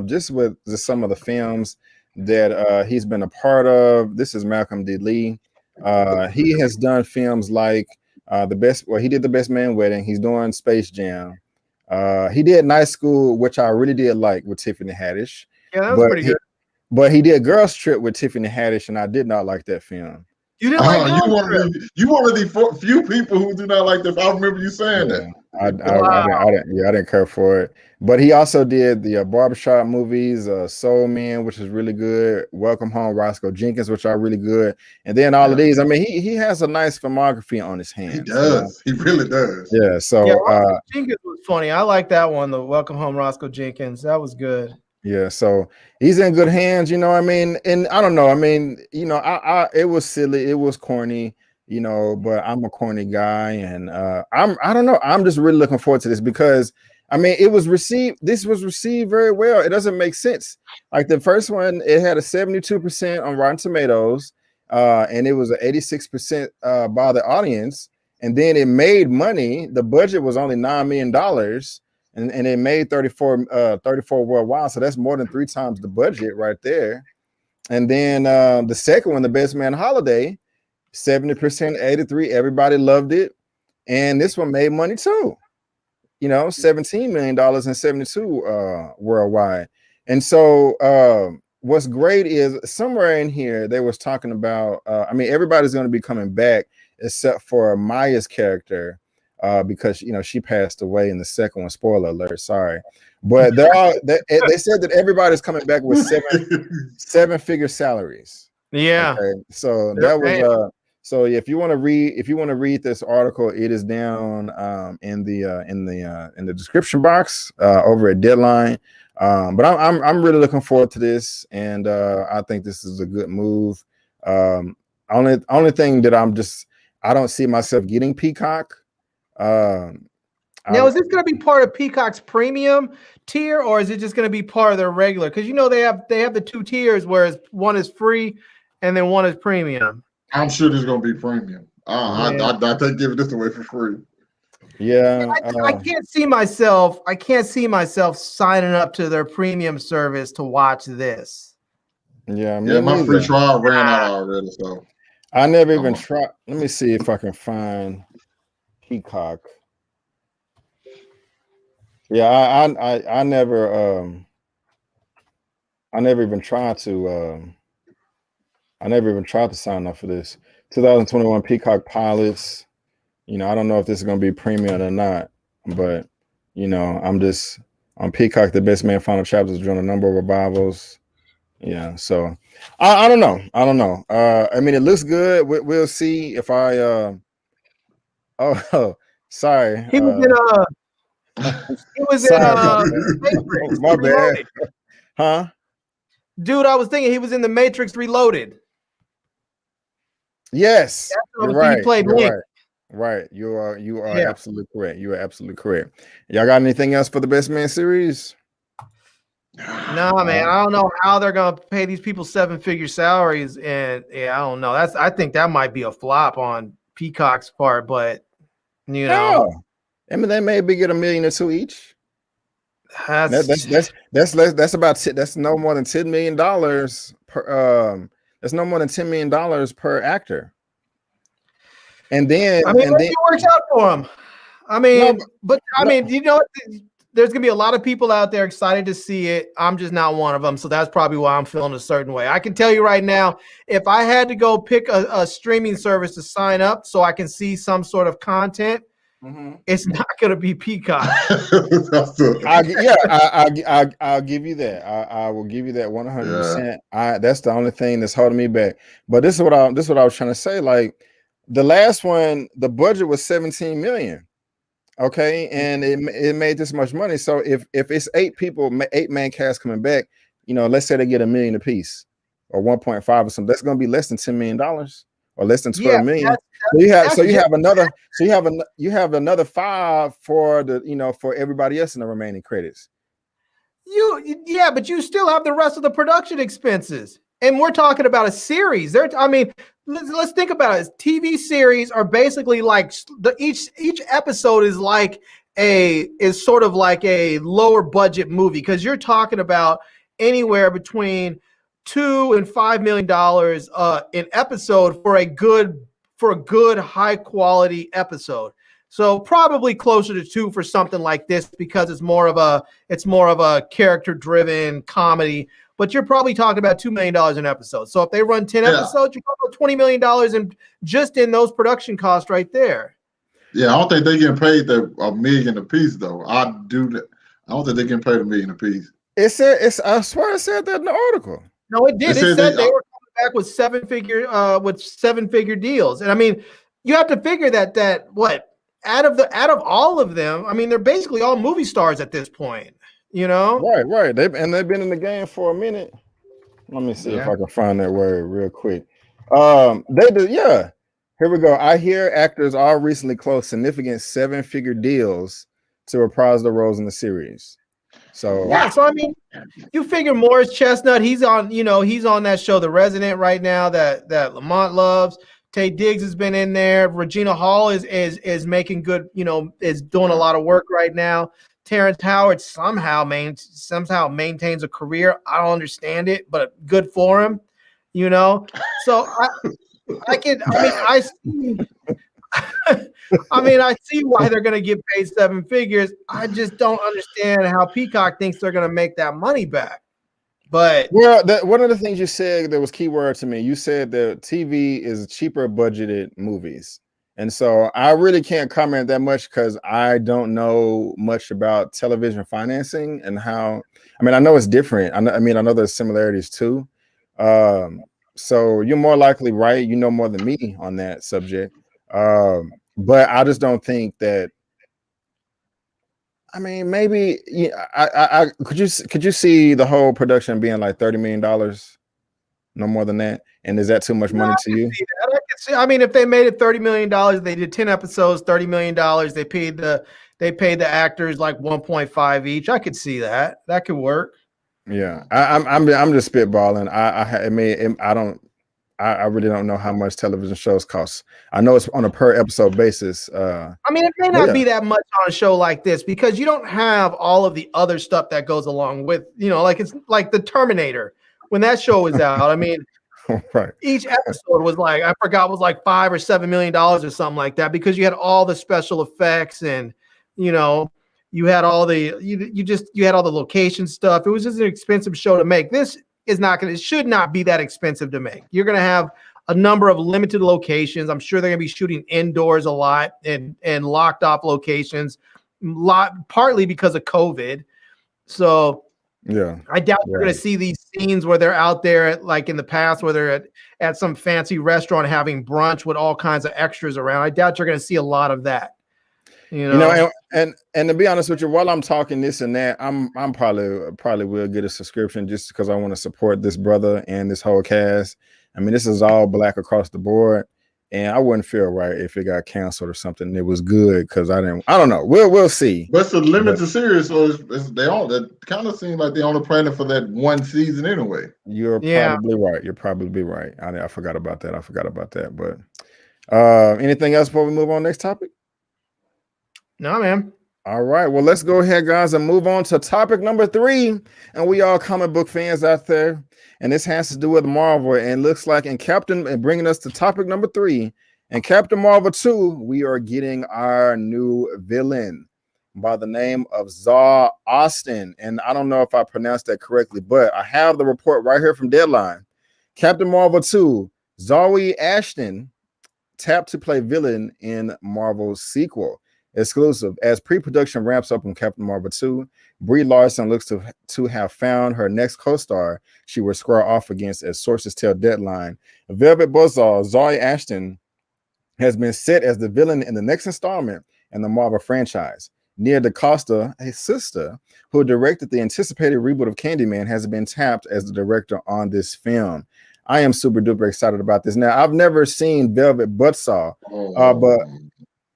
just with some of the films that he's been a part of. This is Malcolm D. Lee. He has done films like he did The Best Man Wedding. He's doing Space Jam. He did Night School, which I really did like, with Tiffany Haddish. Yeah, that was pretty good. But he did Girls Trip with Tiffany Haddish, and I did not like that film. You didn't like you one of the few people who do not like this. I remember you saying that. I didn't care for it. But he also did the barbershop movies, Soul Man, which is really good. Welcome Home, Roscoe Jenkins, which are really good. And then all of these. I mean, he has a nice filmography on his hands. He does. He really does. Yeah. So Jenkins was funny. I like that one. The Welcome Home, Roscoe Jenkins. That was good. Yeah, so he's in good hands, you know what I mean? And I don't know, I mean, you know, it was silly, it was corny, you know, but I'm a corny guy, and I don't know, I'm just really looking forward to this because I mean, this was received very well. It doesn't make sense. Like the first one, it had a 72% on Rotten Tomatoes, and it was an 86% by the audience, and then it made money. The budget was only $9 million. And it made 34 worldwide, so that's more than 3 times the budget right there. And then the second one, The Best Man Holiday, 70%, 83, everybody loved it, and this one made money too. You know, $17 million and 72 worldwide. And so what's great is somewhere in here they was talking about. I mean, everybody's going to be coming back except for Maya's character. Because you know she passed away in the second one. Spoiler alert, sorry, but they said that everybody's coming back with seven-figure salaries. Yeah. Okay? So that was so if you want to read this article, it is down in the description box over at Deadline. But I'm really looking forward to this, and I think this is a good move. Only thing that I don't see myself getting Peacock. Now, is this going to be part of Peacock's premium tier, or is it just going to be part of their regular? Because you know they have the 2 tiers, whereas one is free and then one is premium. I'm sure this is going to be premium. I take giving this away for free. Yeah, I can't see myself. Signing up to their premium service to watch this. Yeah, my free trial ran out already, so I never even tried. Let me see if I can find Peacock. Yeah, I never even tried to sign up for this. 2021 Peacock pilots. You know, I don't know if this is gonna be premium or not, but you know, I'm just on Peacock. The Best Man final chapters joined a number of revivals. Yeah, so I don't know. I mean, it looks good. We'll see if I oh, sorry. He was in my bad. Huh? Dude, I was thinking he was in the Matrix Reloaded. Yes. You're right. He played Link. Right. You are absolutely correct. You are absolutely correct. Y'all got anything else for the Best Man series? No, man. I don't know how they're gonna pay these people 7-figure salaries, and I don't know. I think that might be a flop on Peacock's part, but you know, I mean, they maybe get $1 million or $2 million each. That's no more than $10 million per. That's no more than $10 million per actor. And then it works out for them. I mean, you know, there's gonna be a lot of people out there excited to see it. I'm just not one of them, so that's probably why I'm feeling a certain way. I can tell you right now, if I had to go pick a streaming service to sign up so I can see some sort of content, it's not going to be Peacock. I'll give you that. I will give you that 100%. That's the only thing that's holding me back. But this is what I was trying to say. Like the last one, the budget was $17 million. Okay, and it made this much money. So if it's 8 people, 8-man cast coming back, you know, let's say they get $1 million a piece or 1.5 or something, that's going to be less than $10 million or less than 12 million. So you have another 5 for the, you know, for everybody else in the remaining credits. Yeah, but you still have the rest of the production expenses. And we're talking about a series. I mean, let's think about it. TV series are basically like each episode is sort of like a lower budget movie, because you're talking about anywhere between $2 and $5 million an episode for a good high quality episode. So probably closer to 2 for something like this, because it's more of a character driven comedy. But you're probably talking about $2 million an episode. So if they run 10 episodes, you're talking about $20 million in those production costs right there. Yeah, I don't think they getting paid $1 million a piece though. I don't think they getting paid $1 million a piece. I swear it said that in the article. No, it did. It said they were coming back with seven figure deals. And I mean, you have to figure that out of all of them, I mean, they're basically all movie stars at this point. You know, right. They've been in the game for a minute. Let me see if I can find that word real quick. They do, yeah. Here we go. I hear actors all recently closed significant 7-figure deals to reprise the roles in the series. So so I mean, you figure Morris Chestnut, he's on that show The Resident right now that Lamont loves. Tay Diggs has been in there. Regina Hall is making good, is doing a lot of work right now. Terrence Howard somehow maintains a career. I don't understand it, but good for him, So I see why they're going to get paid 7 figures. I just don't understand how Peacock thinks they're going to make that money back. But one of the things you said that was keyword to me, you said that TV is cheaper budgeted movies. And so I really can't comment that much because I don't know much about television financing and how. I mean, I know it's different. I know there's similarities too. So you're more likely right. You know more than me on that subject. But I just don't think that. I mean, maybe I could you see the whole production being like $30 million, no more than that? And is that too much money to you? I mean, if they made it $30 million, they did 10 episodes, $30 million. They paid the actors like 1.5 each. I could see that. That could work. Yeah, I'm just spitballing. I really don't know how much television shows cost. I know it's on a per episode basis. I mean, it may not be that much on a show like this because you don't have all of the other stuff that goes along with, like it's like the Terminator when that show was out. I mean, right. Each episode was like, I forgot, was like $5 or $7 million or something like that, because you had all the special effects and, you had all the, you had all the location stuff. It was just an expensive show to make. This is it should not be that expensive to make. You're going to have a number of limited locations. I'm sure they're going to be shooting indoors a lot and locked off locations, partly because of COVID. So yeah, I doubt you're going to see these scenes where they're out there like in the past, where they're at some fancy restaurant having brunch with all kinds of extras around. I doubt you're going to see a lot of that. And to be honest with you, while I'm talking this and that, I'm probably will get a subscription just because I want to support this brother and this whole cast. I mean, this is all black across the board, and I wouldn't feel right if it got canceled or something. It was good because I don't know. We'll see. But it's a limited series, so that kind of seems like they only planning for that one season anyway. You're probably right. You're probably right. I forgot about that. But anything else before we move on next topic? No, man. All right. Well, let's go ahead, guys, and move on to topic number 3. And we all comic book fans out there. And this has to do with Marvel. And looks like bringing us to topic number 3. In Captain Marvel 2, we are getting our new villain by the name of Zsaw Austin. And I don't know if I pronounced that correctly, but I have the report right here from Deadline. Captain Marvel 2, Zawe Ashton tapped to play villain in Marvel's sequel. Exclusive. As pre-production ramps up on Captain Marvel 2, Brie Larson looks to have found her next co-star she will square off against, as sources tell Deadline. Velvet Buzzsaw, Zawe Ashton, has been set as the villain in the next installment in the Marvel franchise. Nia DaCosta, his sister, who directed the anticipated reboot of Candyman, has been tapped as the director on this film. I am super duper excited about this. Now, I've never seen Velvet Buzzsaw,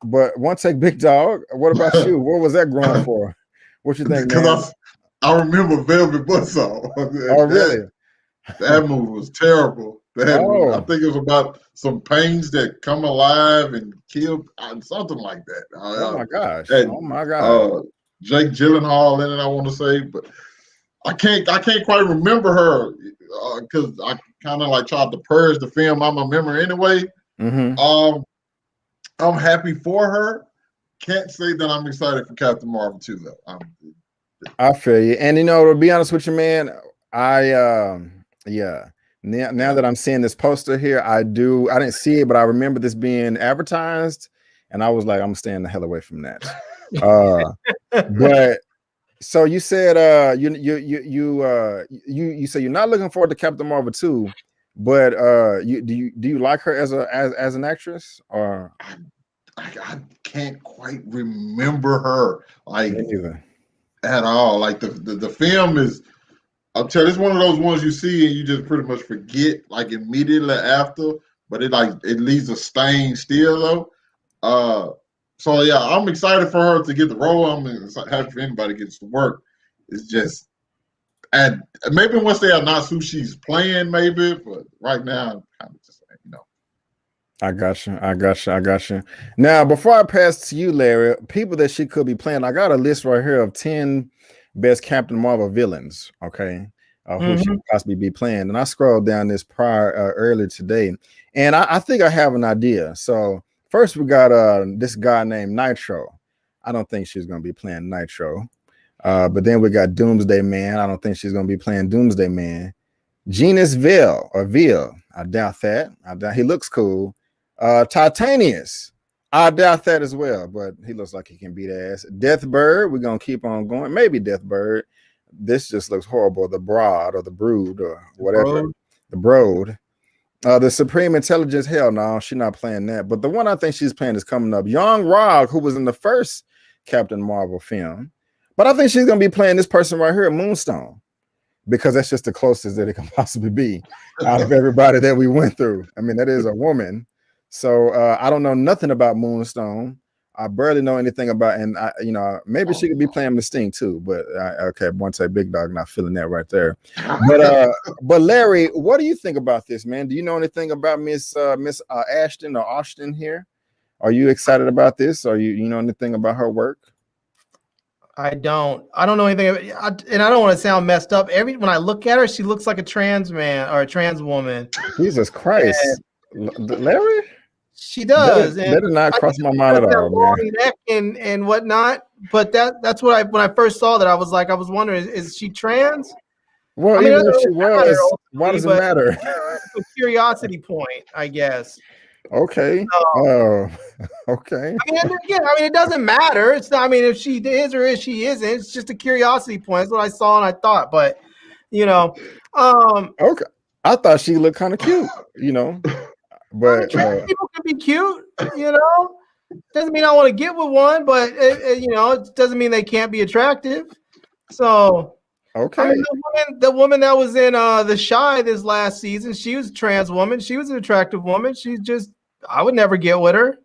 but OneTakeBigDog, what about you? What was that growing for? What you think, man? I remember Velvet Buzzsaw. Oh, really? That movie was terrible. I Oh. think it was about some pains that come alive and kill, something like that. Oh my gosh! And, oh my gosh! Jake Gyllenhaal in it, I want to say, but I can't quite remember her because I kind of like tried to purge the film out my memory anyway. Mm-hmm. I'm happy for her. Can't say that I'm excited for Captain Marvel 2 though. I feel you, and to be honest with you, man, yeah. Now that I'm seeing this poster here, I didn't see it, but I remember this being advertised, and I was like, I'm staying the hell away from that. But so you said you say you're not looking forward to Captain Marvel 2, but do you like her as an actress, or I can't quite remember her like either at all. Like the film is, I'm telling you, it's one of those ones you see and you just pretty much forget like immediately after, but it leaves a stain still though. So yeah, I'm excited for her to get the role. I'm happy for anybody gets to work. It's just, and maybe once they announce who she's playing, maybe. But right now, I'm kind of just I got you. Now, before I pass to you, Larry, people that she could be playing, I got a list right here of 10 best Captain Marvel villains. Okay, who she could possibly be playing, and I scrolled down this earlier today, and I think I have an idea. So first, we got this guy named Nitro. I don't think she's going to be playing Nitro. But then we got Doomsday Man. I don't think she's going to be playing Doomsday Man. Gina's Veil. I doubt that. He looks cool. Titanius. I doubt that as well, but he looks like he can beat ass. Deathbird. We're going to keep on going. Maybe Deathbird. This just looks horrible. The Brood or the Brood or whatever. The Brood. The Supreme Intelligence. Hell no, she's not playing that. But the one I think she's playing is coming up. Young Rog, who was in the first Captain Marvel film. But I think she's going to be playing this person right here, Moonstone, because that's just the closest that it can possibly be out of everybody that we went through. I mean, that is a woman. So I don't know nothing about Moonstone. I barely know anything about, and maybe she could be playing Mystique too. But okay, OneTakeBigDog, not feeling that right there. But Larry, what do you think about this, man? Do you know anything about Miss Ashton or Austin here? Are you excited about this? Or you know anything about her work? I don't know anything, and I don't want to sound messed up. When I look at her, she looks like a trans man or a trans woman. Jesus Christ, Larry. She does. That did not cross my mind at all, man. Neck and whatnot. But that's what when I first saw that, I was wondering, is she trans? Well, even if she was, why does it matter? It's a curiosity point, I guess. Okay. Okay. I mean, it doesn't matter. It's not. I mean, if she is or if she isn't, it's just a curiosity point. That's what I saw and I thought. But okay. I thought she looked kind of cute. But trans people can be cute. Doesn't mean I want to get with one, but it doesn't mean they can't be attractive. So. Okay. I mean, the woman that was in The Shy this last season, she was a trans woman. She was an attractive woman. She's just, I would never get with her,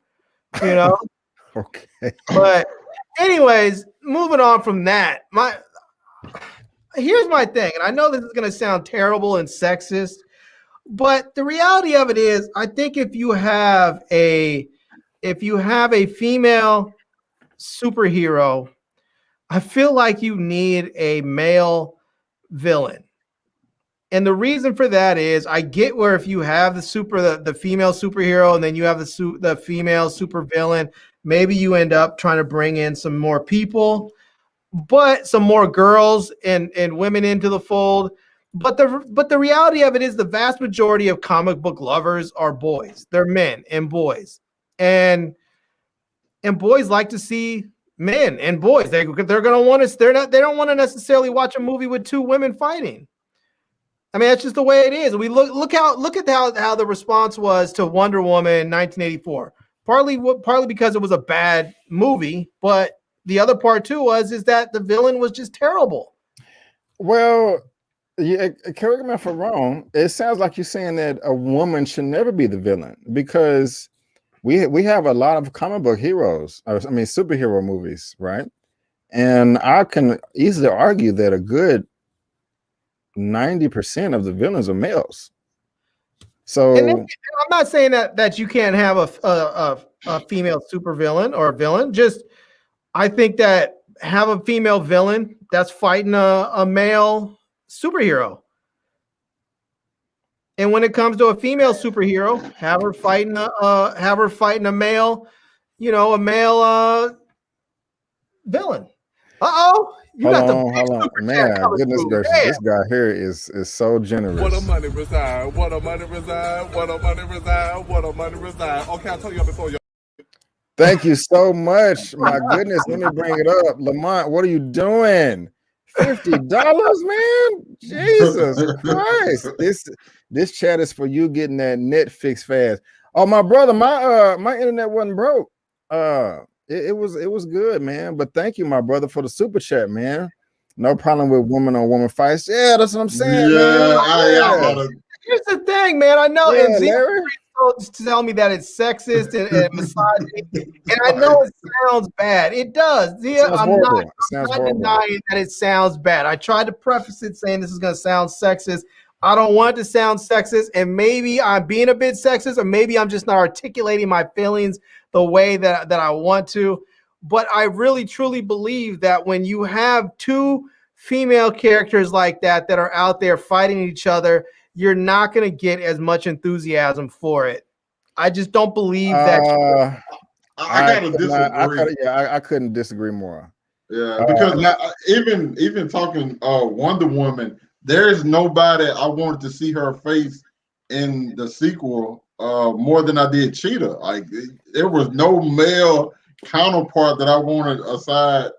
Okay. But anyways, moving on from that, here's my thing, and I know this is going to sound terrible and sexist, but the reality of it is, I think if you have a female superhero, I feel like you need a male villain. And the reason for that is I get where if you have the female superhero and then you have the female super villain, maybe you end up trying to bring in some more people, but some more girls and women into the fold. But the reality of it is the vast majority of comic book lovers are boys. They're men and boys. And boys like to see men and boys. They're going to want to. They don't want to necessarily watch a movie with two women fighting. I mean, that's just the way it is. We look at how the response was to Wonder Woman 1984. Partly because it was a bad movie, but the other part too is that the villain was just terrible. Well, yeah, correct me if I'm wrong. It sounds like you're saying that a woman should never be the villain because we have a lot of comic book heroes. I mean, superhero movies, right? And I can easily argue that a good 90% of the villains are males. So and then, I'm not saying that you can't have a female supervillain or a villain. Just I think that have a female villain that's fighting a male superhero. And when it comes to a female superhero, have her fighting a male, a male villain. You got hold on. Man, goodness gracious, this guy here is so generous. What a money reside, what a money reside, what a money reside, what a money reside. Okay, I told you before. Thank you so much. My goodness, let me bring it up. Lamont, what are you doing? $50, man. Jesus Christ. This chat is for you getting that net fixed fast. Oh, my brother, my internet wasn't broke. It was good, man. But thank you, my brother, for the super chat, man. No problem with woman on woman fights. Yeah, that's what I'm saying. Yeah, here's the thing, man. I know Larry to tell me that it's sexist and misogyny, and I know it sounds bad. It does. Yeah, I'm not denying that it sounds bad. I tried to preface it saying this is going to sound sexist. I don't want it to sound sexist, and maybe I'm being a bit sexist, or maybe I'm just not articulating my feelings the way that I want to. But I really, truly believe that when you have two female characters like that are out there fighting each other, you're not going to get as much enthusiasm for it. I just don't believe that. I gotta disagree. I couldn't disagree more. Yeah, because even talking Wonder Woman, there's nobody I wanted to see her face in the sequel more than I did Cheetah. Like there was no male counterpart that I wanted aside.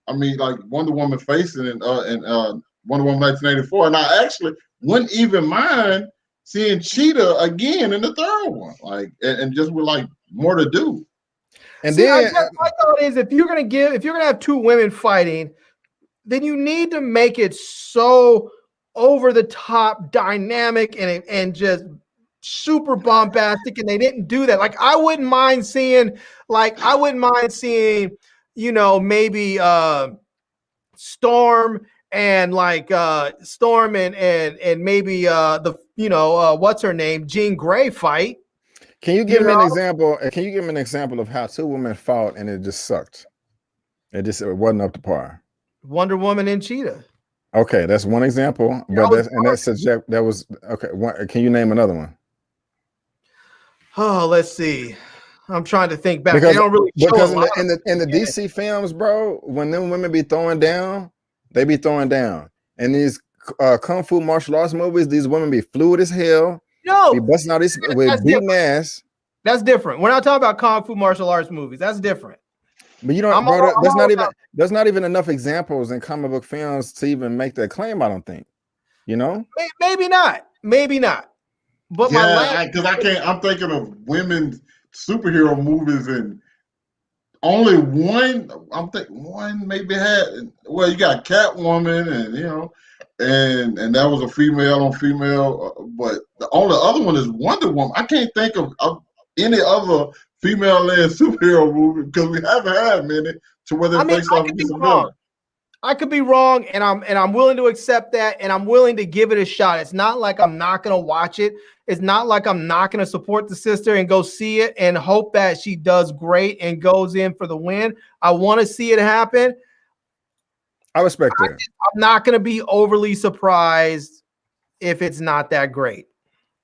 I mean, like Wonder Woman facing in Wonder Woman 1984, and I actually wouldn't even mind seeing Cheetah again in the third one, like and just with like more to do. And then my thought is, if you're gonna have two women fighting, then you need to make it so over the top, dynamic, and just super bombastic. And they didn't do that. Like I wouldn't mind seeing, maybe Storm and Storm and maybe what's her name, Jean Grey fight. Can you give me an example? Can you give me an example of how two women fought and it just sucked? It wasn't up to par. Wonder Woman and Cheetah. Okay, that's one example. But that was okay. Can you name another one? Oh, let's see. I'm trying to think back. They don't really because in the DC films, bro, when them women be throwing down, they be throwing down. And these kung fu martial arts movies, these women be fluid as hell. No, be busting out this with beating ass. That's different. We're not talking about kung fu martial arts movies. That's different. But you don't, bro. There's not even enough examples in comic book films to even make that claim. I don't think. You know, maybe not. But because I'm thinking of women's superhero movies, and only one. I'm thinking one maybe had. Well, you got Catwoman, and and that was a female on female. But the only other one is Wonder Woman. I can't think of any other female-led superhero movie because we haven't had many to where they're based off of some villain. I could be wrong, and I'm willing to accept that, and I'm willing to give it a shot. It's not like I'm not gonna watch it. It's not like I'm not gonna support the sister and go see it and hope that she does great and goes in for the win. I want to see it happen. I respect that. I'm not gonna be overly surprised if it's not that great.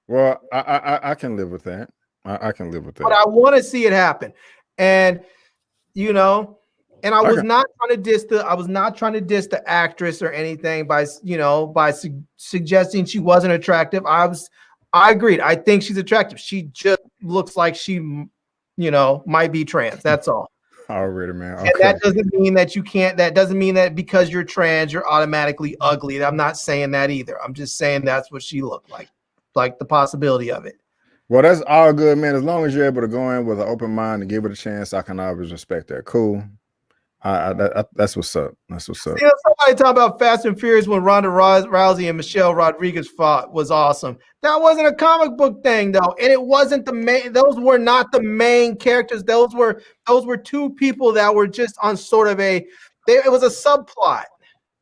Well, I can live with that. I can live with that. But I want to see it happen, and and I was not trying to diss the actress or anything by suggesting she wasn't attractive. I agreed. I think she's attractive. She just looks like she, might be trans. That's all. Already, man. Okay. And that doesn't mean that you can't. That doesn't mean that because you're trans, you're automatically ugly. I'm not saying that either. I'm just saying that's what she looked like the possibility of it. Well, that's all good, man. As long as you're able to go in with an open mind and give it a chance, I can always respect that. Cool. That's what's up. That's what's up. Somebody talk about Fast and Furious when Ronda Rousey and Michelle Rodriguez fought was awesome. That wasn't a comic book thing though, and it wasn't the main. Those were not the main characters. Those were two people that were just on sort of a It was a subplot.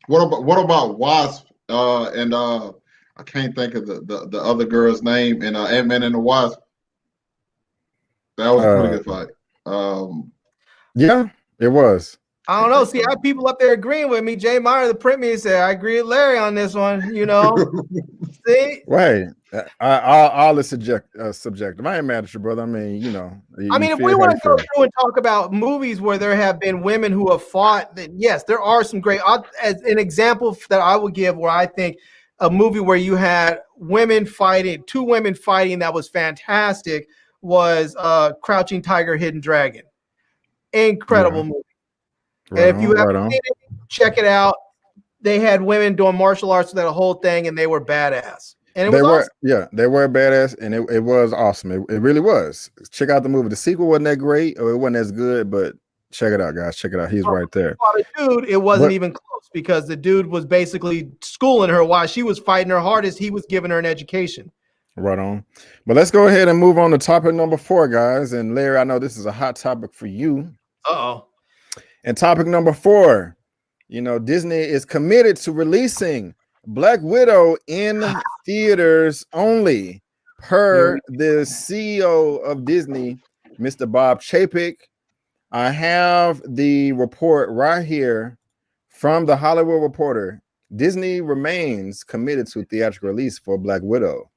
What about Wasp and I can't think of the other girl's name in Ant-Man and the Wasp. That was a pretty good fight. Yeah, it was. I don't know. See, I have people up there agreeing with me. Jay Meyer, the print me, said I agree with Larry on this one. You know, see, right? All is subjective. I ain't mad at you, brother. I mean, you know. I mean, if we want to go through and talk about movies where there have been women who have fought, then yes, there are some great. As an example that I would give, where I think a movie where you had women fighting, 2 women fighting, that was fantastic, was Crouching Tiger, Hidden Dragon. Incredible movie. Right and if you haven't seen it, check it out. They had women doing martial arts that whole thing, and they were badass. And they were, awesome. Yeah, they were badass, and it was awesome. It really was. Check out the movie. The sequel wasn't that great, or it wasn't as good, but check it out, guys. Check it out. He's right there. Dude, it wasn't even close because the dude was basically schooling her while she was fighting her hardest. He was giving her an education. Right on. But let's go ahead and move on to topic number 4, guys. And Larry, I know this is a hot topic for you. Uh-oh. And topic number 4, you know, Disney is committed to releasing Black Widow in theaters only, per the CEO of Disney, Mr. Bob Chapek. I have the report right here from the Hollywood Reporter. Disney remains committed to theatrical release for Black Widow.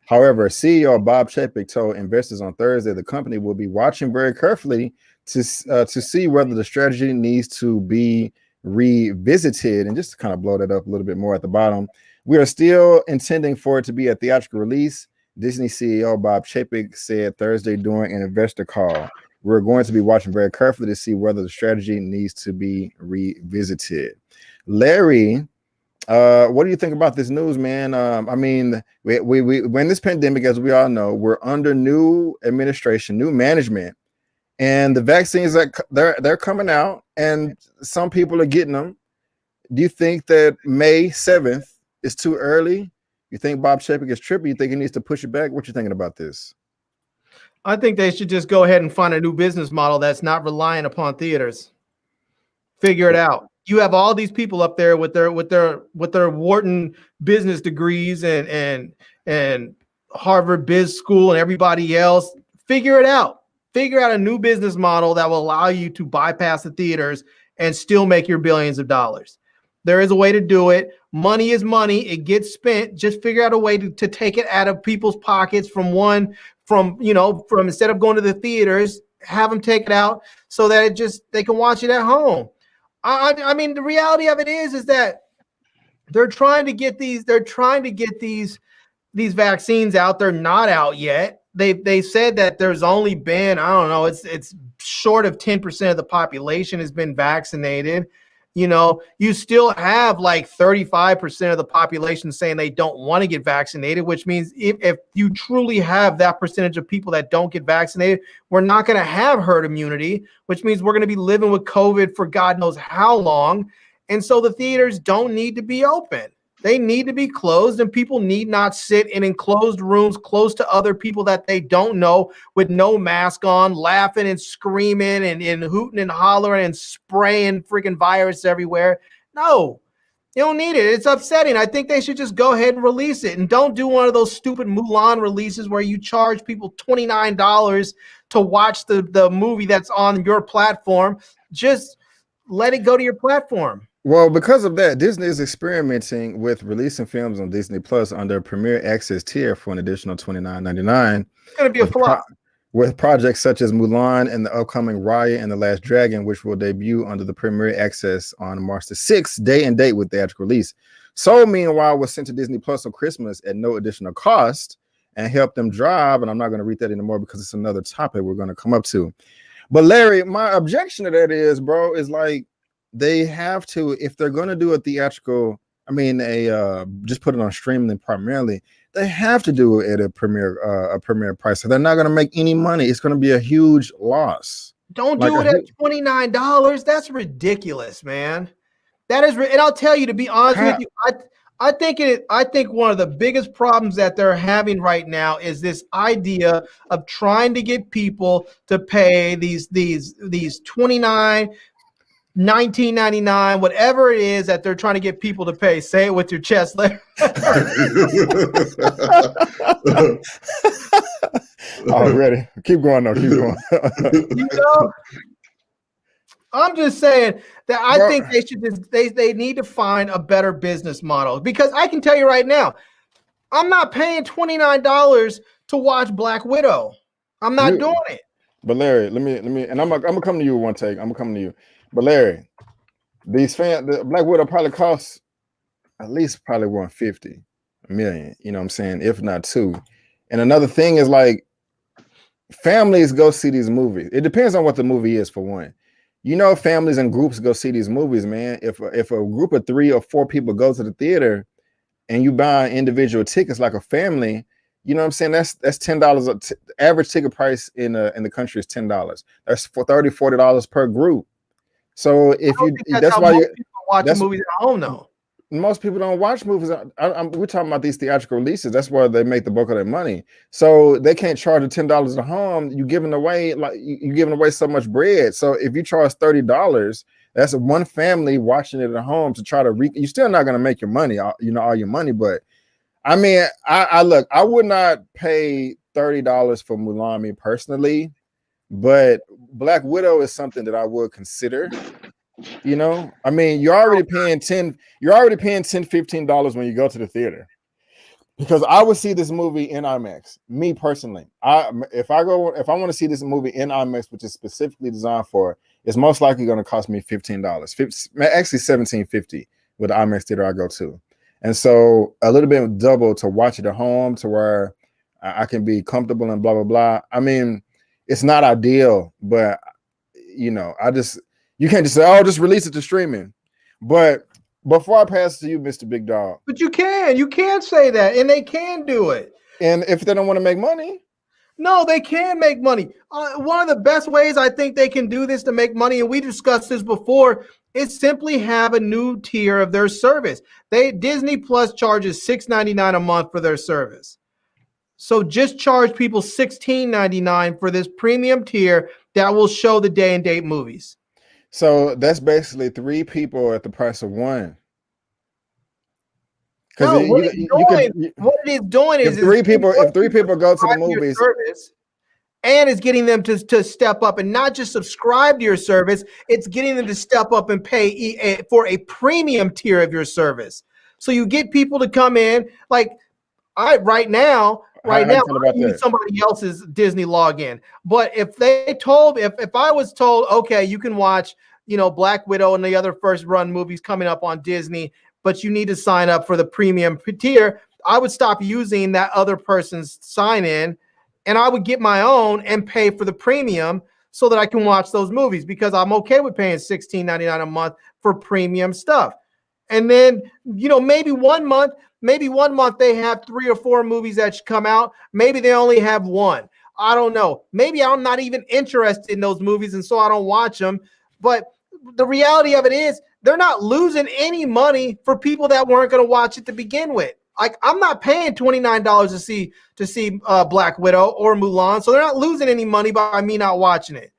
However, CEO Bob Chapek told investors on Thursday the company will be watching very carefully to see whether the strategy needs to be revisited. And just to kind of blow that up a little bit more at the bottom, we are still intending for it to be a theatrical release, Disney CEO Bob Chapek said Thursday during an investor call. We're going to be watching very carefully to see whether the strategy needs to be revisited. Larry, what do you think about this news, man? I mean, we're in this pandemic, as we all know. We're under new administration, new management, and the vaccines they're coming out, and some people are getting them. Do you think that May 7th is too early? You think Bob Chapek is tripping? You think he needs to push it back? What you thinking about this? I think they should just go ahead and find a new business model that's not reliant upon theaters. Figure it out. You have all these people up there with their Wharton business degrees and Harvard Biz School and everybody else. Figure it out. Figure out a new business model that will allow you to bypass the theaters and still make your billions of dollars. There is a way to do it. Money is money. It gets spent. Just figure out a way to take it out of people's pockets from instead of going to the theaters, have them take it out so that they can watch it at home. I mean, the reality of it is that they're trying to get these vaccines out. They're not out yet. They said that there's only been, I don't know, it's short of 10% of the population has been vaccinated. You know, you still have like 35% of the population saying they don't want to get vaccinated, which means if you truly have that percentage of people that don't get vaccinated, we're not going to have herd immunity, which means we're going to be living with COVID for God knows how long. And so the theaters don't need to be open. They need to be closed, and people need not sit in enclosed rooms close to other people that they don't know with no mask on, laughing and screaming and hooting and hollering and spraying freaking virus everywhere. No, you don't need it. It's upsetting. I think they should just go ahead and release it, and don't do one of those stupid Mulan releases where you charge people $29 to watch the movie that's on your platform. Just let it go to your platform. Well, because of that, Disney is experimenting with releasing films on Disney Plus under Premier Access tier for an additional $29.99. It's going to be a flop. With projects such as Mulan and the upcoming Raya and the Last Dragon, which will debut under the Premier Access on March the 6th, day and date with theatrical release. Soul, meanwhile, was sent to Disney Plus on Christmas at no additional cost and helped them drive. And I'm not going to read that anymore because it's another topic we're going to come up to. But Larry, my objection to that is, bro, is like, they have to, if they're going to do a theatrical, just put it on streaming primarily, they have to do it at a premiere price. So they're not going to make any money. It's going to be a huge loss. Don't do it at $29. That's ridiculous, man. That is, and I'll tell you, to be honest with you, I think one of the biggest problems that they're having right now is this idea of trying to get people to pay these $29 $19.99, whatever it is that they're trying to get people to pay. Say it with your chest. Already. Keep going though. Keep going. You know, I'm just saying that I think they should just they need to find a better business model, because I can tell you right now, I'm not paying $29 to watch Black Widow. I'm not doing it. But Larry, let me, and I'm gonna come to you with one take. I'm gonna come to you. But Larry, the Black Widow probably costs at least probably 150 million. You know what I'm saying? If not two. And another thing is, like, families go see these movies. It depends on what the movie is, for one. You know, families and groups go see these movies, man. If a group of 3 or 4 people go to the theater and you buy individual tickets like a family, you know what I'm saying? That's $10. Average ticket price in the country is $10. That's for $30-$40 per group. So if that's why you watch movies at home, though. Most people don't watch movies. We're talking about these theatrical releases. That's where they make the bulk of their money. So they can't charge $10 at home. You're giving away so much bread. So if you charge $30, that's one family watching it at home to try to you're still not going to make your money, all your money. But I mean, I would not pay $30 for Mulan, me personally, but Black Widow is something that I would consider. You know, I mean, you're already paying $15 when you go to the theater, because I would see this movie in IMAX. Me personally, if I want to see this movie in IMAX, which is specifically designed for, it's most likely going to cost me $15, actually $17.50 with the IMAX theater I go to. And so a little bit double to watch it at home, to where I can be comfortable and blah, blah, blah. I mean, it's not ideal, but you know, you can't just say, oh, just release it to streaming. But before I pass it to you, Mr. Big Dog. But you can say that, and they can do it. And if they don't want to make money? No, they can make money. One of the best ways I think they can do this to make money, and we discussed this before, is simply have a new tier of their service. Disney Plus charges $6.99 a month for their service. So just charge people $16.99 for this premium tier that will show the day and date movies. So that's basically 3 people at the price of 1. No, what it is doing is if 3 people go to the movies, service, and it's getting them to step up and not just subscribe to your service, it's getting them to step up and pay for a premium tier of your service. So you get people to come in, like right now I use somebody else's Disney login. But if I was told, okay, you can watch, Black Widow and the other first run movies coming up on Disney, but you need to sign up for the premium tier, I would stop using that other person's sign in, and I would get my own and pay for the premium so that I can watch those movies, because I'm okay with paying $16.99 a month for premium stuff. And then, maybe one month they have 3 or 4 movies that should come out. Maybe they only have 1. I don't know. Maybe I'm not even interested in those movies, and so I don't watch them. But the reality of it is, they're not losing any money for people that weren't going to watch it to begin with. Like, I'm not paying $29 to see Black Widow or Mulan, so they're not losing any money by me not watching it.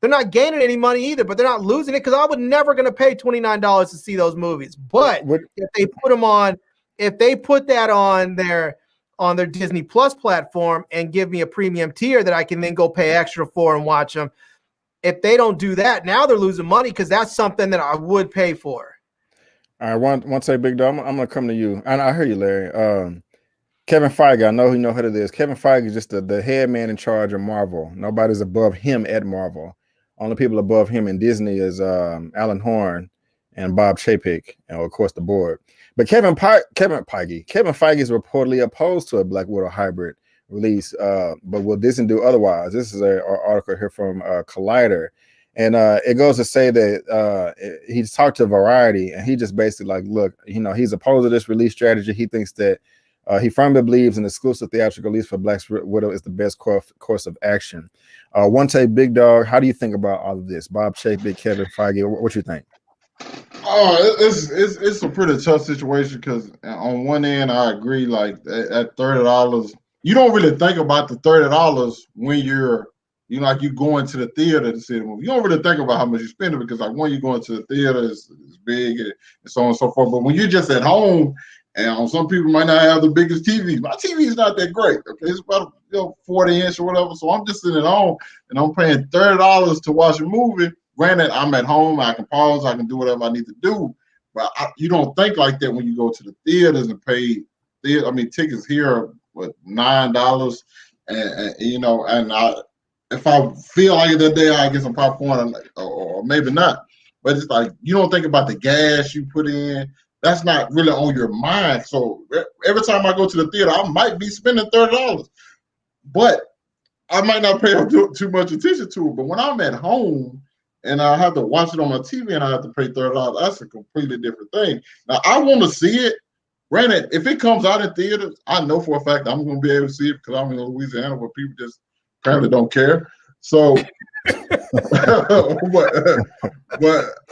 They're not gaining any money either, but they're not losing it, because I was never going to pay $29 to see those movies. But if they put that on their Disney Plus platform and give me a premium tier that I can then go pay extra for and watch them, if they don't do that, now they're losing money, because that's something that I would pay for. All right, one say, Big Dog, I'm going to come to you. And I hear you, Larry. Kevin Feige, I know who it is. Kevin Feige is just the head man in charge of Marvel. Nobody's above him at Marvel. Only people above him in Disney is Alan Horn and Bob Chapek, and of course the board. But Kevin Feige is reportedly opposed to a Black Widow hybrid release, but will Disney do otherwise? This is an article here from Collider, and it goes to say that he's talked to Variety, and he just basically like, look, he's opposed to this release strategy. He thinks that he firmly believes an exclusive theatrical release for Black Widow is the best course of action. OneTakeBigDog, how do you think about all of this? Bob Chapek, Kevin Feige, what you think? Oh, it's a pretty tough situation, because on one end I agree, like at $30, you don't really think about the $30 when you're You know, like you going to the theater to see the movie. You don't really think about how much you're spending because like when you're going to the theater is big and so on and so forth. But when you're just at home, and some people might not have the biggest TV. My TV is not that great. Okay, it's about 40-inch or whatever. So I'm just sitting at home and I'm paying $30 to watch a movie. Granted, I'm at home. I can pause. I can do whatever I need to do. But you don't think like that when you go to the theaters and pay. I mean, tickets here are what, $9, and you know, and if I feel like it that day, I get some popcorn, or maybe not. But it's like you don't think about the gas you put in. That's not really on your mind. So every time I go to the theater, I might be spending $30, but I might not pay too much attention to it. But when I'm at home and I have to watch it on my TV and I have to pay $30, that's a completely different thing. Now I want to see it. Granted, if it comes out in theaters, I know for a fact I'm going to be able to see it because I'm in Louisiana where people just apparently don't care. So, but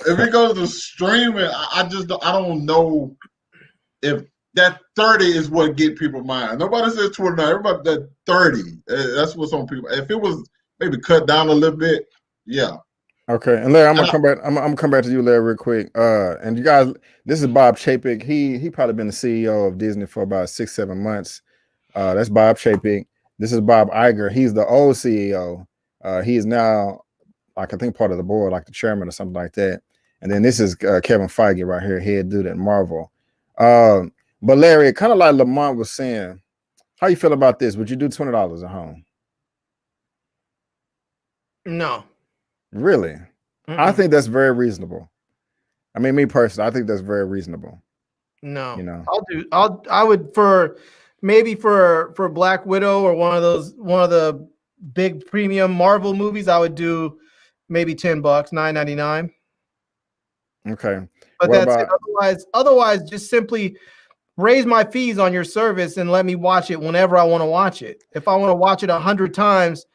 if it goes to streaming, I don't know if that 30 is what get people mind. Nobody says 29. Everybody that 30. That's what some people. If it was maybe cut down a little bit, yeah. Okay, and Larry, I'm gonna come back. I'm gonna come back to you, Larry, real quick. And you guys, this is Bob Chapek. He probably been the CEO of Disney for about 6-7 months. That's Bob Chapek. This is Bob Iger. He's the old CEO. He is now, like, I think part of the board, like the chairman or something like that. And then this is Kevin Feige right here, head dude at Marvel. But Larry, kind of like Lamont was saying, how you feel about this? Would you do $20 at home? No. Really? I think that's very reasonable. I mean, me personally, I think that's very reasonable. No, you know, I would for Black Widow or one of the big premium Marvel movies, I would do maybe $10, $9.99. Okay. But that's it. Otherwise, just simply raise my fees on your service and let me watch it whenever I want to watch it. If I want to watch it 100 times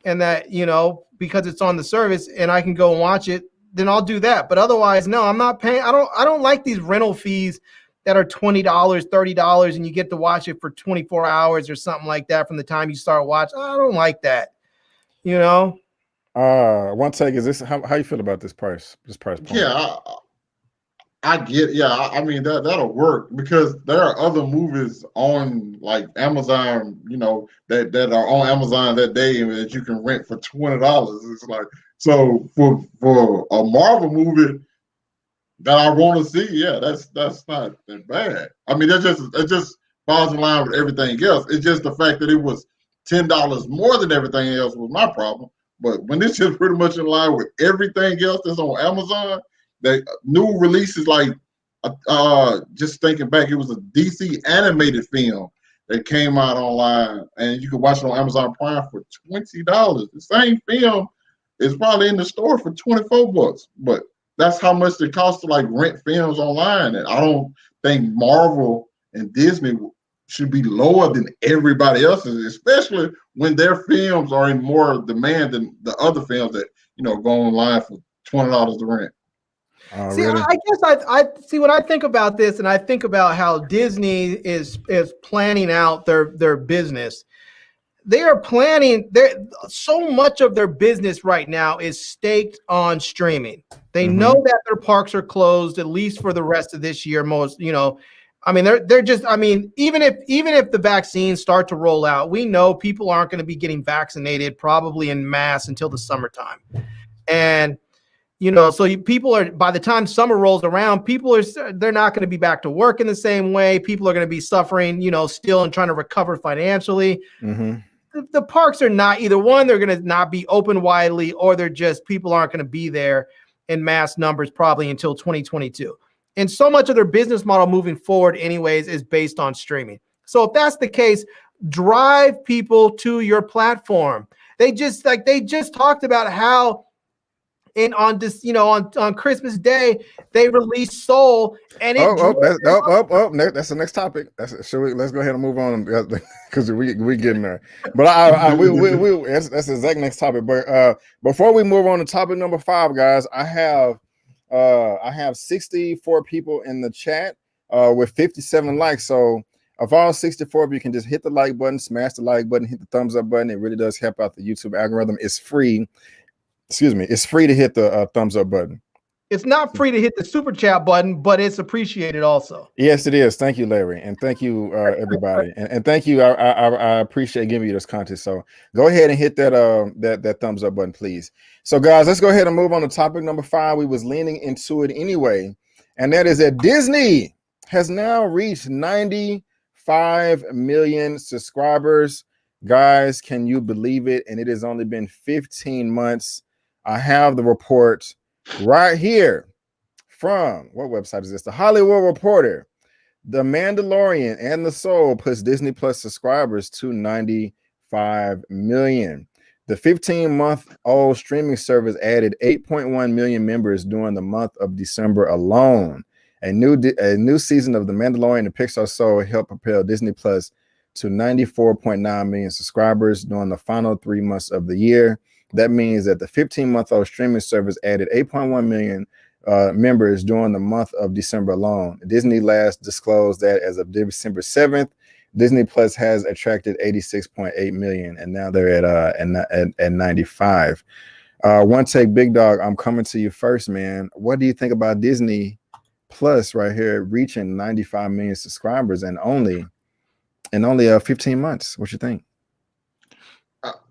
and that, you know, because it's on the service and I can go and watch it, then I'll do that. But otherwise, no, I'm not paying. I don't like these rental fees that are $20, $30, and you get to watch it for 24 hours or something like that from the time you start watching. I don't like that. You know? One take is this how you feel about this price point? Yeah, I get, I mean that'll work because there are other movies on like Amazon, you know, that are on Amazon that day that you can rent for $20. It's like, so for a Marvel movie that I want to see, that's not that bad. I mean, it just falls in line with everything else. It's just the fact that it was $10 more than everything else was my problem. But when it's just pretty much in line with everything else that's on Amazon, the new releases, like just thinking back, it was a DC animated film that came out online, and you could watch it on Amazon Prime for $20. The same film is probably in the store for $24, but that's how much it costs to like rent films online. And I don't think Marvel and Disney should be lower than everybody else's, especially when their films are in more demand than the other films that, you know, go online for $20 to rent. See, really? I guess I see when I think about this, and I think about how Disney is planning out their business. They are planning so much of their business right now is staked on streaming. They know that their parks are closed at least for the rest of this year. Most, you know, I mean, they're just, I mean, even if the vaccines start to roll out, we know people aren't going to be getting vaccinated probably en masse until the summertime. And you know, so people are, by the time summer rolls around, they're not going to be back to work in the same way. People are going to be suffering, you know, still and trying to recover financially. The parks are not, either one, they're going to not be open widely, or people aren't going to be there in mass numbers probably until 2022. And so much of their business model moving forward anyways is based on streaming. So if that's the case, drive people to your platform. They just talked about how, and on this, you know, on Christmas Day, they released Soul, and that's the next topic. Let's go ahead and move on because we getting there. But that's the exact next topic. But before we move on to topic number 5, guys, I have 64 people in the chat with 57 likes. So Of all 64 of you can just hit the like button, smash the like button, hit the thumbs up button. It really does help out the YouTube algorithm. It's free. Excuse me. It's free to hit the thumbs up button. It's not free to hit the super chat button, but it's appreciated also. Yes, it is. Thank you, Larry, and thank you, everybody, and thank you. I appreciate giving you this content. So go ahead and hit that that thumbs up button, please. So guys, let's go ahead and move on to topic number 5. We was leaning into it anyway, and that is that Disney has now reached 95 million subscribers. Guys, can you believe it? And it has only been 15 months. I have the report right here from, what website is this? The Hollywood Reporter. The Mandalorian and The Soul puts Disney Plus subscribers to 95 million. The 15-month-old streaming service added 8.1 million members during the month of December alone. A new season of The Mandalorian and Pixar Soul helped propel Disney Plus to 94.9 million subscribers during the final 3 months of the year. That means that the 15-month-old streaming service added 8.1 million members during the month of December alone. Disney last disclosed that as of December 7th, Disney Plus has attracted 86.8 million, and now they're at 95. OneTakeBigDog, I'm coming to you first, man. What do you think about Disney Plus right here reaching 95 million subscribers and only 15 months? What you think?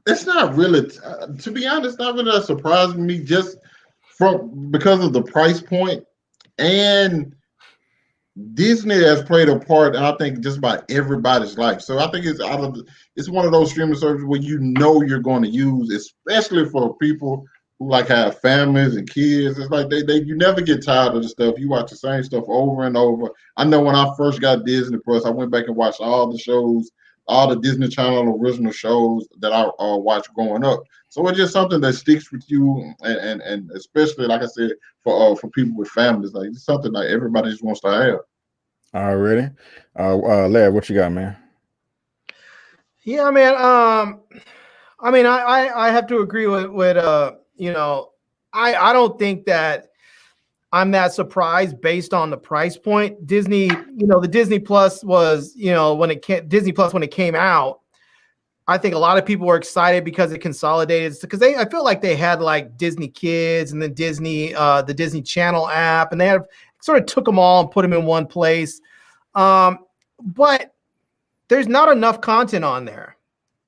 It's not really, to be honest, not really surprising me, just because of the price point, and Disney has played a part, and I think just about everybody's life. So I think it's one of those streaming services where you're going to use, especially for people who like have families and kids. It's like you never get tired of the stuff. You watch the same stuff over and over. I know when I first got Disney Plus, I went back and watched all the shows, all the Disney Channel original shows that I watched growing up. So it's just something that sticks with you, and especially, like I said, for people with families, like it's something that everybody just wants to have. Already, Larry, what you got, man? Yeah, man. I mean, I have to agree with I don't think that I'm that surprised based on the price point. Disney, the Disney Plus was, when it came out, I think a lot of people were excited because it consolidated, because I feel like they had like Disney Kids and then the Disney Channel app, and they sort of took them all and put them in one place. But there's not enough content on there.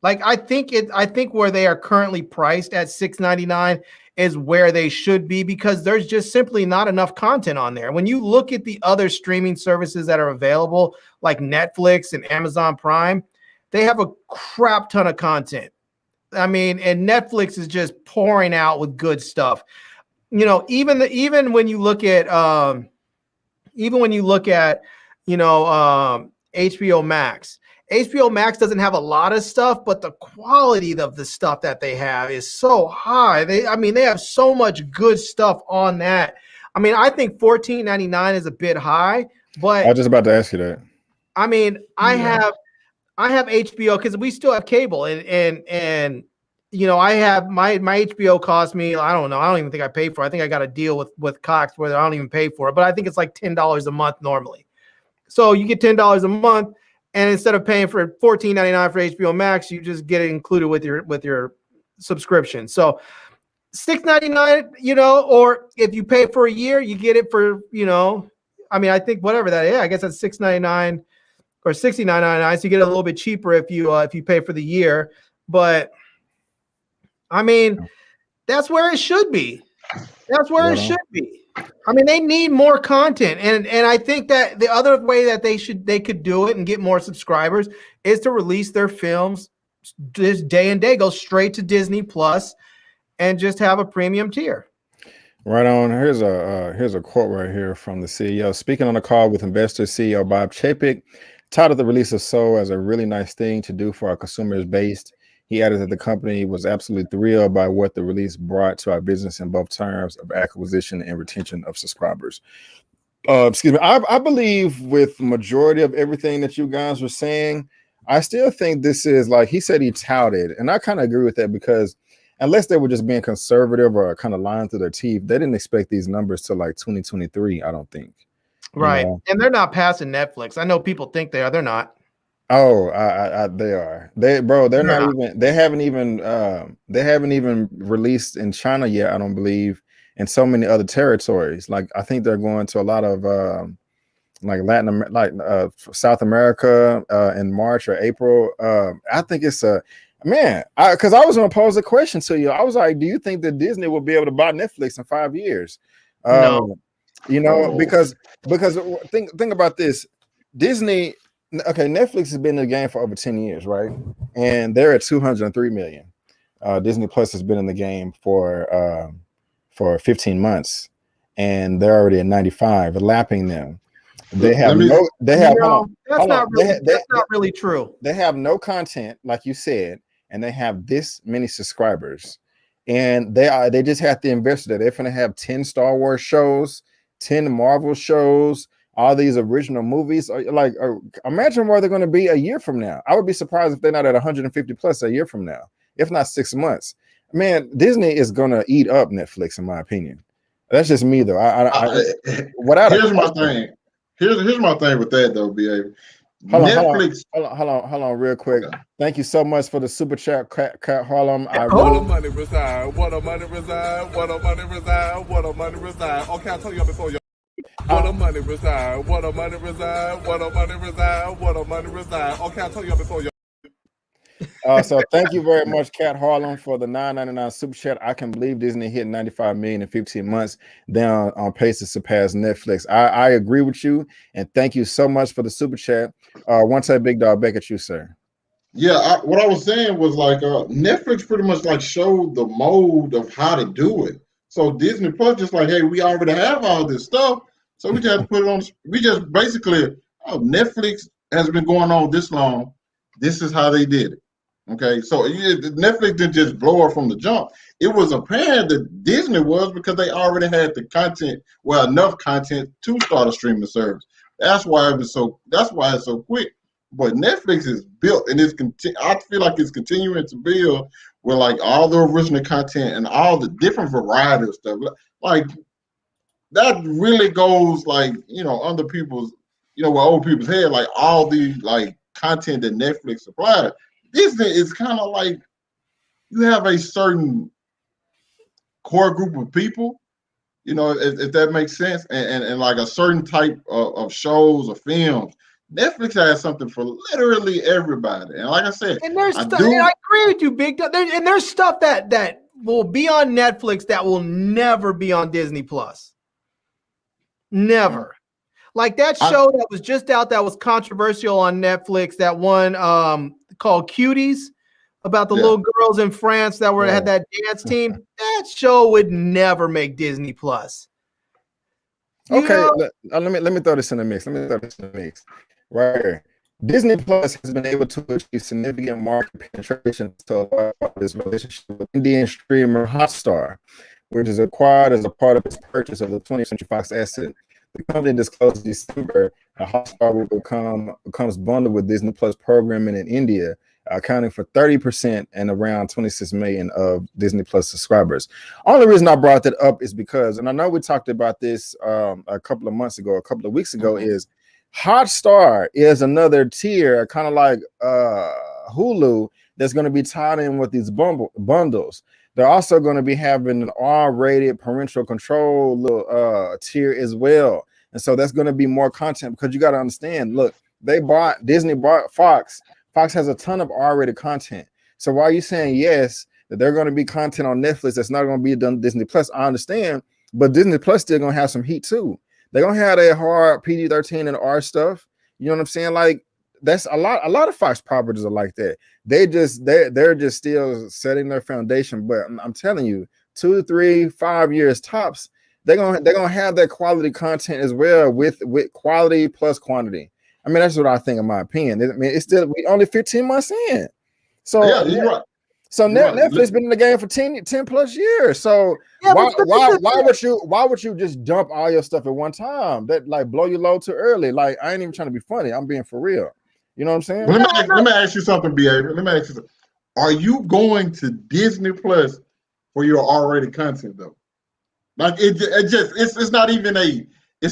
Like I think where they are currently priced at $6.99 is where they should be, because there's just simply not enough content on there. When you look at the other streaming services that are available, like Netflix and Amazon Prime, they have a crap ton of content. I mean, and Netflix is just pouring out with good stuff. Even when you look at HBO Max. HBO Max doesn't have a lot of stuff, but the quality of the stuff that they have is so high. They have so much good stuff on that. I mean, I think $14.99 is a bit high, but I was just about to ask you that. I mean, I have HBO because we still have cable, and I have my HBO cost me, I don't know, I don't even think I pay for it. I think I got a deal with Cox where I don't even pay for it, but I think it's like $10 a month normally. So you get $10 a month, and instead of paying for $14.99 for HBO Max, you just get it included with your subscription. So $6.99, or if you pay for a year, you get it for, I think whatever that is. I guess that's $6.99 or $69.99. So you get it a little bit cheaper if you pay for the year. But I mean, that's where it should be. That's where it should be. I mean, they need more content, and I think that the other way that they could do it and get more subscribers is to release their films this day and day, go straight to Disney Plus, and just have a premium tier. Right on. Here's a quote right here from the CEO speaking on a call with investor CEO Bob Chapek. Touted the release of Soul as a really nice thing to do for our consumers base. He added that the company was absolutely thrilled by what the release brought to our business in both terms of acquisition and retention of subscribers. Excuse me. I believe with majority of everything that you guys were saying, I still think this is, like he said, he touted, and I kind of agree with that, because unless they were just being conservative or kind of lying through their teeth, they didn't expect these numbers till like 2023. I don't think. Right, and they're not passing Netflix. I know people think they are. They're not. Oh, they are. They're not even. They haven't even released in China yet. I don't believe, and so many other territories. Like I think they're going to a lot of like South America in March or April. I think it's a man. Because I was going to pose a question to you. I was like, do you think that Disney will be able to buy Netflix in 5 years? No. You know, because think about this. Disney. Okay, Netflix has been in the game for over 10 years, right? And they're at 203 million. Disney Plus has been in the game for 15 months, and they're already at 95, lapping them. They have that's not really true. They have no content, like you said, and they have this many subscribers, and they just have to invest that. They're gonna have 10 Star Wars shows, 10 Marvel shows, all these original movies. Imagine where they're going to be a year from now. I would be surprised if they're not at 150 plus a year from now, if not 6 months. Man, Disney is going to eat up Netflix, in my opinion. That's just me, though. Here's my thing. Here's my thing with that, though, BA. Netflix. Hold on, real quick. Okay. Thank you so much for the super chat, Cat Harlem. What a money reside. What a money reside. What a money reside. What a money reside. Okay, I'll tell you before you. What a money reside, what a money reside, what a money reside, what a money reside. Okay, I'll tell you before you. So thank you very much, Cat Harlem, for the $9.99 super chat. I can believe Disney hit 95 million in 15 months, down on pace to surpass Netflix. I agree with you, and thank you so much for the super chat. OneTakeBigDog, back at you, sir. Yeah, what I was saying was like Netflix pretty much like showed the mode of how to do it. So Disney Plus just like, hey, we already have all this stuff. So we just put it on. We just basically, Netflix has been going on this long. This is how they did it. Okay, so Netflix didn't just blow up from the jump. It was apparent that Disney was, because they already had the content, enough content to start a streaming service. That's why it's so quick. But Netflix is built, and I feel like it's continuing to build with like all the original content and all the different variety of stuff. Like, that really goes like, under people's, with old people's head, like all the like content that Netflix supplied. Disney is kind of like, you have a certain core group of people, if that makes sense, and like a certain type of shows or films. Netflix has something for literally everybody. And like I said, and I agree with you, Big Dog. And there's stuff that will be on Netflix that will never be on Disney Plus. Never. Like that show that was just out that was controversial on Netflix, that one called Cuties, about the little girls in France that had that dance team. That show would never make Disney Plus. Okay, let me throw this in the mix. Right here. Disney Plus has been able to achieve significant market penetration to this relationship with Indian streamer Hotstar, which is acquired as a part of its purchase of the 20th Century Fox asset. The company disclosed in December that Hotstar becomes bundled with Disney Plus programming in India, accounting for 30% and around 26 million of Disney Plus subscribers. Only reason I brought that up is because, and I know we talked about this a couple of weeks ago, is Hotstar is another tier, kind of like Hulu, that's going to be tied in with these bundles. They're also going to be having an R-rated parental control little tier as well. And so that's going to be more content, because you got to understand, look, Disney bought Fox. Fox has a ton of R-rated content. So why are you saying yes, that they're going to be content on Netflix that's not going to be done Disney Plus? I understand, but Disney Plus still going to have some heat too. They're going to have that hard PG-13 and R stuff. You know what I'm saying? Like, that's a lot of Fox properties are like that. They're just still setting their foundation. But I'm telling you, 2, 3, 5 years tops, they're gonna have that quality content as well, with quality plus quantity. I mean, that's what I think, in my opinion. I mean, we only 15 months in. So yeah, you're right. So Netflix been in the game for 10 plus years. So why would you just dump all your stuff at one time? That like blow your load too early. Like, I ain't even trying to be funny. I'm being for real. You know what I'm saying? Let me ask you something, BA. Let me ask you something. Are you going to Disney Plus for your R-rated content though? Like it's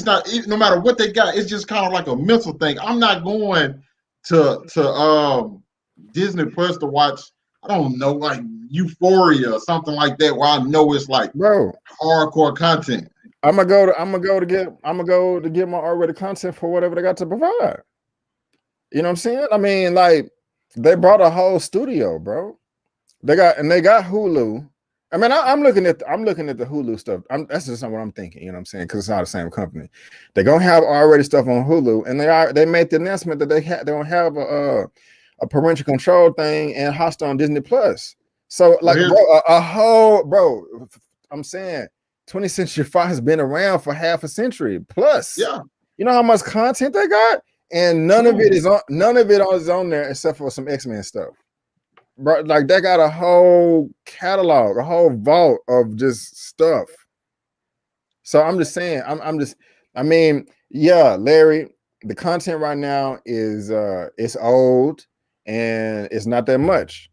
not no matter what they got, it's just kind of like a mental thing. I'm not going to Disney Plus to watch, I don't know, like Euphoria or something like that, where I know it's like hardcore content. I'm gonna go to get my R-rated content for whatever they got to provide. You know what I'm saying? I mean, like, they brought a whole studio, bro. They got Hulu. I mean, I'm looking at the Hulu stuff. That's just not what I'm thinking. You know what I'm saying? Because it's not the same company. They're gonna have already stuff on Hulu, and they made the announcement that they're gonna have a parental control thing and hosted on Disney Plus. So, like, I'm saying 20th Century Fox has been around for half a century plus. Yeah, you know how much content they got, and none of it is on there except for some X-Men stuff. Bro, like, they got a whole catalog, a whole vault of just stuff. So I'm just saying, I mean, yeah, Larry, the content right now is it's old and it's not that much.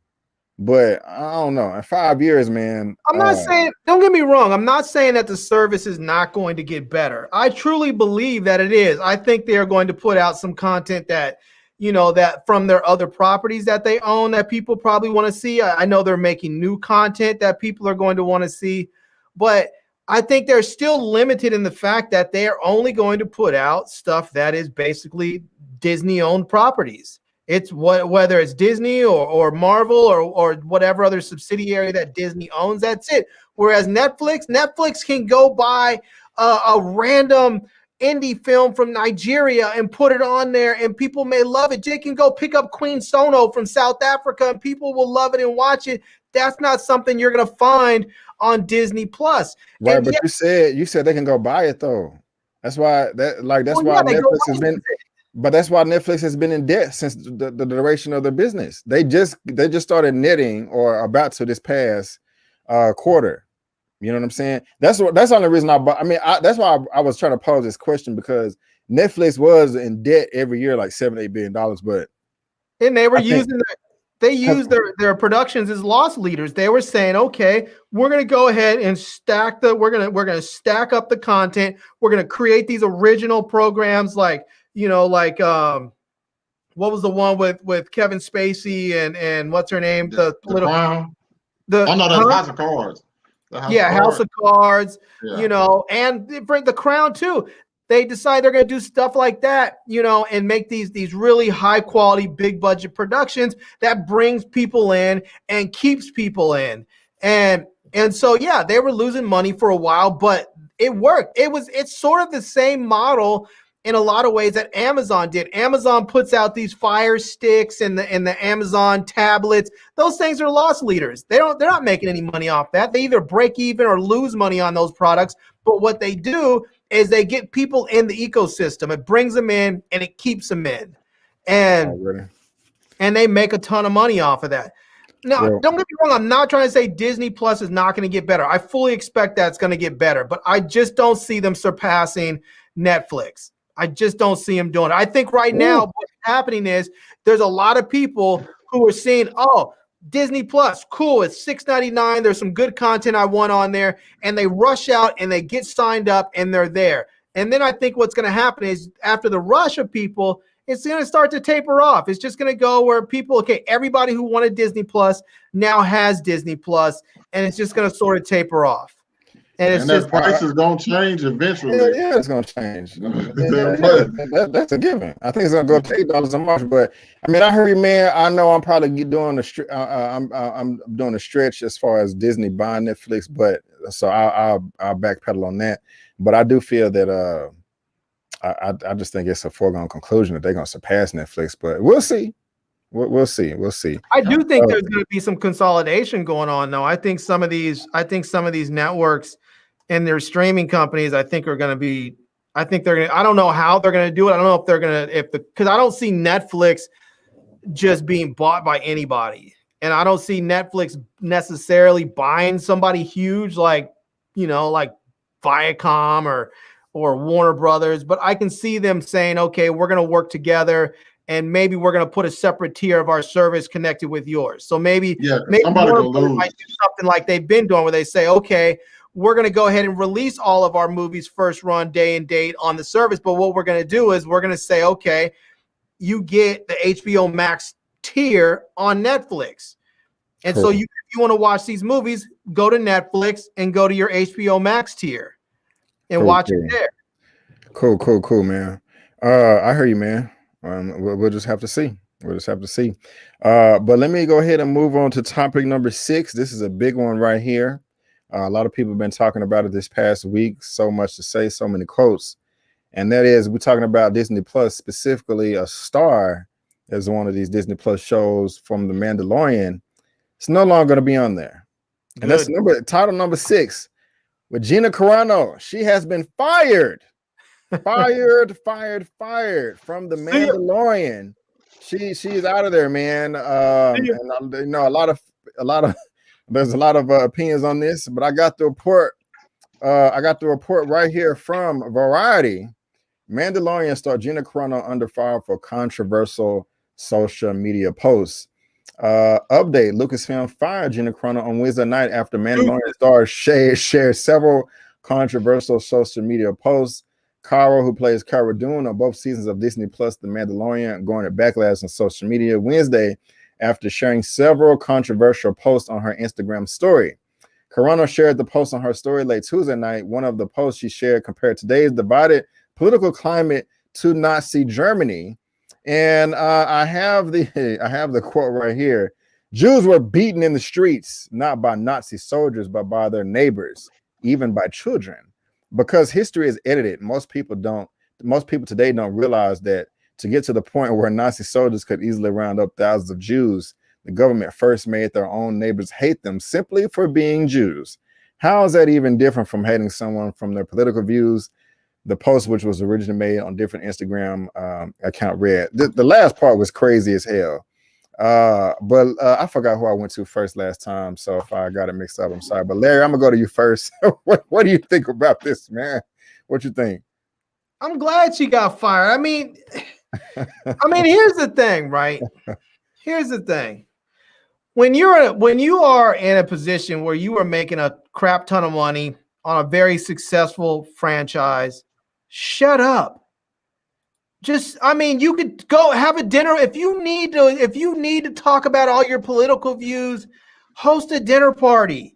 But I don't know. In 5 years, man. I'm not saying, don't get me wrong, I'm not saying that the service is not going to get better. I truly believe that it is. I think they are going to put out some content that, you know, that from their other properties that they own that people probably want to see. I know they're making new content that people are going to want to see, but I think they're still limited in the fact that they are only going to put out stuff that is basically Disney-owned properties. It's whether it's Disney or Marvel or whatever other subsidiary that Disney owns, that's it. Whereas Netflix can go buy a random indie film from Nigeria and put it on there, and people may love it. They can go pick up Queen Sono from South Africa, and people will love it and watch it. That's not something you're gonna find on Disney Plus. Right, and but you said they can go buy it though. That's why Netflix has been. But that's why Netflix has been in debt since the duration of their business. They just started netting or about to this past quarter. You know what I'm saying? That's the only reason I bought. I mean, that's why I was trying to pose this question, because Netflix was in debt every year, like $7-8 billion. But they were used their productions as loss leaders. They were saying, okay, we're gonna go ahead and we're gonna stack up the content. We're gonna create these original programs like, you know, like what was the one with Kevin Spacey and what's her name? The Crown. House of Cards. House of Cards. Yeah. You know, and the Crown too. They decide they're going to do stuff like that, you know, and make these really high quality, big budget productions that brings people in and keeps people in. And so, yeah, they were losing money for a while, but it worked. It's sort of the same model in a lot of ways that Amazon did. Amazon puts out these Fire Sticks and the Amazon tablets. Those things are loss leaders. They're not making any money off that. They either break even or lose money on those products. But what they do is they get people in the ecosystem. It brings them in and it keeps them in. And they make a ton of money off of that. Now, don't get me wrong. I'm not trying to say Disney Plus is not going to get better. I fully expect that's going to get better, but I just don't see them surpassing Netflix. I just don't see them doing it. I think right now what's happening is there's a lot of people who are seeing, oh, Disney Plus, cool, it's $6.99. There's some good content I want on there, and they rush out and they get signed up and they're there. And then I think what's going to happen is after the rush of people, it's going to start to taper off. It's just going to go where people, okay, everybody who wanted Disney Plus now has Disney Plus, and it's just going to sort of taper off. And that price is going to change eventually. Yeah, it's going to change. That's a given. I think it's going to go up to $8 a month. But I mean, I heard you, man. I know I'm probably doing I'm doing a stretch as far as Disney buying Netflix, but so I'll backpedal on that. But I do feel that I just think it's a foregone conclusion that they're going to surpass Netflix. But we'll see. We'll see. I do think there's going to be some consolidation going on, though. I think some of these networks and their streaming companies, I think, are going to be. I think they're going to. I don't know how they're going to do it. I don't know if they're going to. Because I don't see Netflix just being bought by anybody, and I don't see Netflix necessarily buying somebody huge like, you know, like Viacom or Warner Brothers. But I can see them saying, okay, we're going to work together. And maybe we're going to put a separate tier of our service connected with yours. So maybe somebody might do something like they've been doing where they say, okay, we're going to go ahead and release all of our movies first run day and date on the service. But what we're going to do is we're going to say, okay, you get the HBO Max tier on Netflix. And so if you want to watch these movies, go to Netflix and go to your HBO Max tier and watch it there. Cool, man. I hear you, man. We'll just have to see. But let me go ahead and move on to topic number 6. This is a big one right here. A lot of people have been talking about it this past week. So much to say, so many quotes. And that is, we're talking about Disney Plus, specifically a star as one of these Disney Plus shows from The Mandalorian. It's no longer going to be on there. And that's title number 6 with Gina Carano. She has been fired from The Mandalorian. She's out of there, man. And you know, there's a lot of opinions on this, but I got the report. Right here from Variety. Mandalorian star Gina Carano under fire for controversial social media posts. Update: Lucasfilm fired Gina Carano on Wednesday night after Mandalorian star shared several controversial social media posts. Cara, who plays Cara Dune on both seasons of Disney Plus The Mandalorian, going to backlash on social media Wednesday after sharing several controversial posts on her Instagram story. Carano shared the post on her story late Tuesday night. One of the posts she shared compared today's divided political climate to Nazi Germany. And I have the quote right here. Jews were beaten in the streets, not by Nazi soldiers, but by their neighbors, even by children. Because history is edited, most people today don't realize that to get to the point where Nazi soldiers could easily round up thousands of Jews, the government first made their own neighbors hate them simply for being Jews. How is that even different from hating someone from their political views? The post, which was originally made on different Instagram account, read. The last part was crazy as hell. But I forgot who I went to first last time, so if I got it mixed up, I'm sorry. But Larry, I'm gonna go to you first. What do you think about this, man? What you think? I'm glad she got fired. I mean, here's the thing, right? Here's the thing. When you are in a position where you are making a crap ton of money on a very successful franchise, shut up. You could go have a dinner if you need to talk about all your political views, host a dinner party.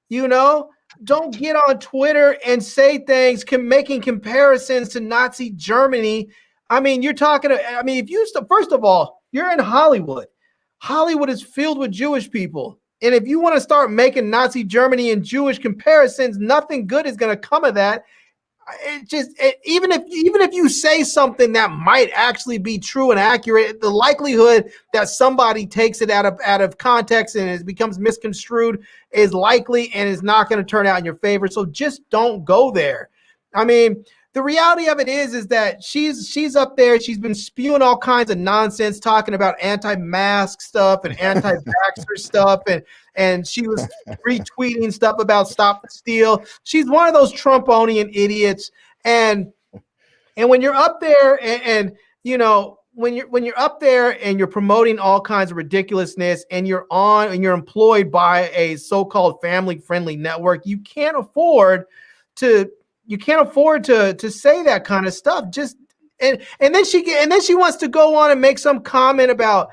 You know, don't get on Twitter and say things making comparisons to Nazi Germany. First of all, you're in Hollywood. Hollywood is filled with Jewish people. And if you want to start making Nazi Germany and Jewish comparisons, nothing good is going to come of that. Even if you say something that might actually be true and accurate, the likelihood that somebody takes it out of context and it becomes misconstrued is likely and is not going to turn out in your favor. So just don't go there. The reality of it is that she's up there. She's been spewing all kinds of nonsense, talking about anti-mask stuff and anti-vaxxer stuff, and she was retweeting stuff about Stop the Steal. She's one of those Trumponian idiots. And when you're up there, when you're up there and you're promoting all kinds of ridiculousness, and you're employed by a so-called family-friendly network, you can't afford to say that kind of stuff. And then she wants to go on and make some comment about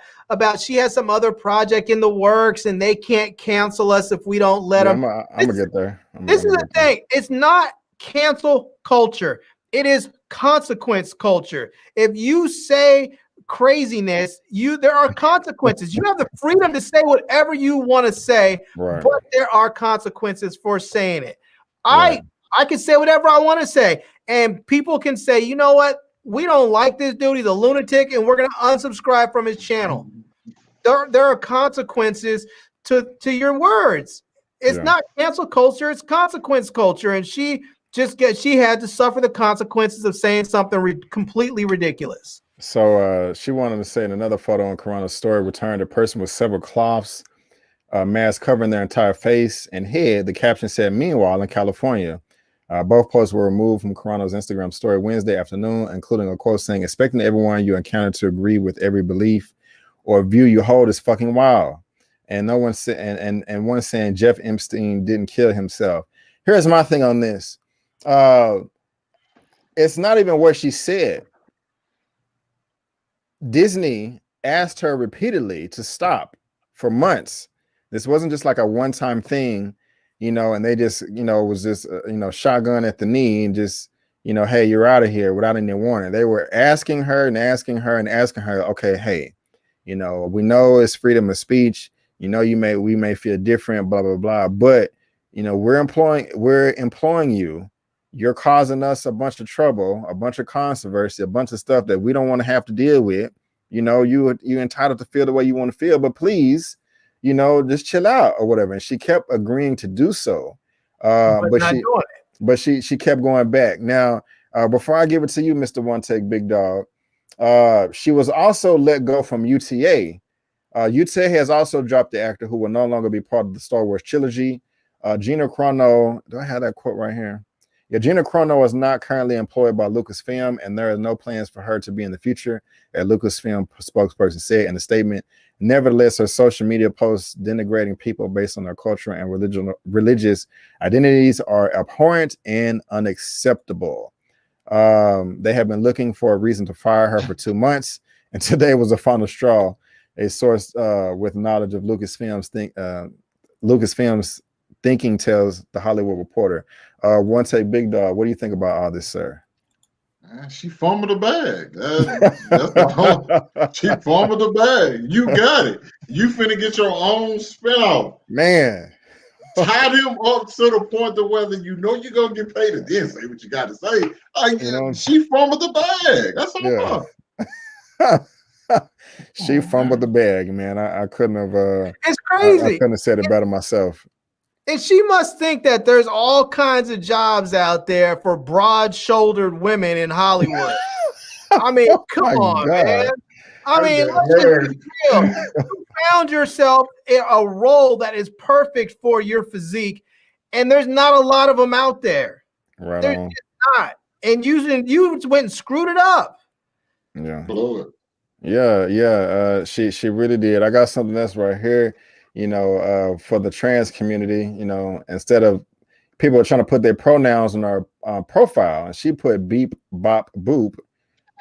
she has some other project in the works and they can't cancel us if we don't let them. I'm gonna get there. This is the thing. It's not cancel culture. It is consequence culture. If you say craziness, there are consequences. You have the freedom to say whatever you want to say, right, but there are consequences for saying it. Right. I can say whatever I want to say, and people can say, you know what? We don't like this dude. He's a lunatic, and we're going to unsubscribe from his channel. There are consequences to your words. It's not cancel culture. It's consequence culture, and she had to suffer the consequences of saying something completely ridiculous. So she wanted to say in another photo on Carano's story, returned a person with several cloths, mask covering their entire face and head. The caption said, "Meanwhile, in California." Both posts were removed from Carano's Instagram story Wednesday afternoon, including a quote saying, "Expecting everyone you encounter to agree with every belief or view you hold is fucking wild." And no one said, and one saying Jeff Epstein didn't kill himself. Here's my thing on this. It's not even what she said. Disney asked her repeatedly to stop for months. This wasn't just like a one-time thing, and they just, was just, shotgun at the knee and just, hey, you're out of here without any warning. They were asking her and asking her and asking her, okay, hey, we know it's freedom of speech. We may feel different, blah, blah, blah. But, we're employing you. You're causing us a bunch of trouble, a bunch of controversy, a bunch of stuff that we don't want to have to deal with. You're entitled to feel the way you want to feel, but please, just chill out or whatever. And she kept agreeing to do so. But she kept going back. Now, before I give it to you, Mr. One Take Big Dog, she was also let go from UTA. UTA has also dropped the actor who will no longer be part of the Star Wars trilogy. Gina Carano, do I have that quote right here? Yeah, Gina Carano is not currently employed by Lucasfilm, and there are no plans for her to be in the future, a Lucasfilm spokesperson said in a statement. Nevertheless, her social media posts denigrating people based on their cultural and religious identities are abhorrent and unacceptable. They have been looking for a reason to fire her for 2 months, and today was the final straw. A source with knowledge of Lucasfilm's thinking tells the Hollywood Reporter. One Take Big Dog, what do you think about all this, sir? She fumbled the bag. That's the whole. She fumbled the bag. You got it. You finna get your own spinoff. Man. Tie them up to the point to whether you're gonna get paid and then say what you got to say. She fumbled the bag. That's all. She fumbled the bag, man. I couldn't have. It's crazy. I couldn't have said it better myself. And she must think that there's all kinds of jobs out there for broad-shouldered women in Hollywood. I mean, come on, man. I mean, let's just be real. You found yourself in a role that is perfect for your physique, and there's not a lot of them out there. Right there's on. Just not. And you went and screwed it up. Yeah. Yeah. She really did. I got something else right here. For the trans community, instead of people trying to put their pronouns on our profile, and she put beep, bop, boop,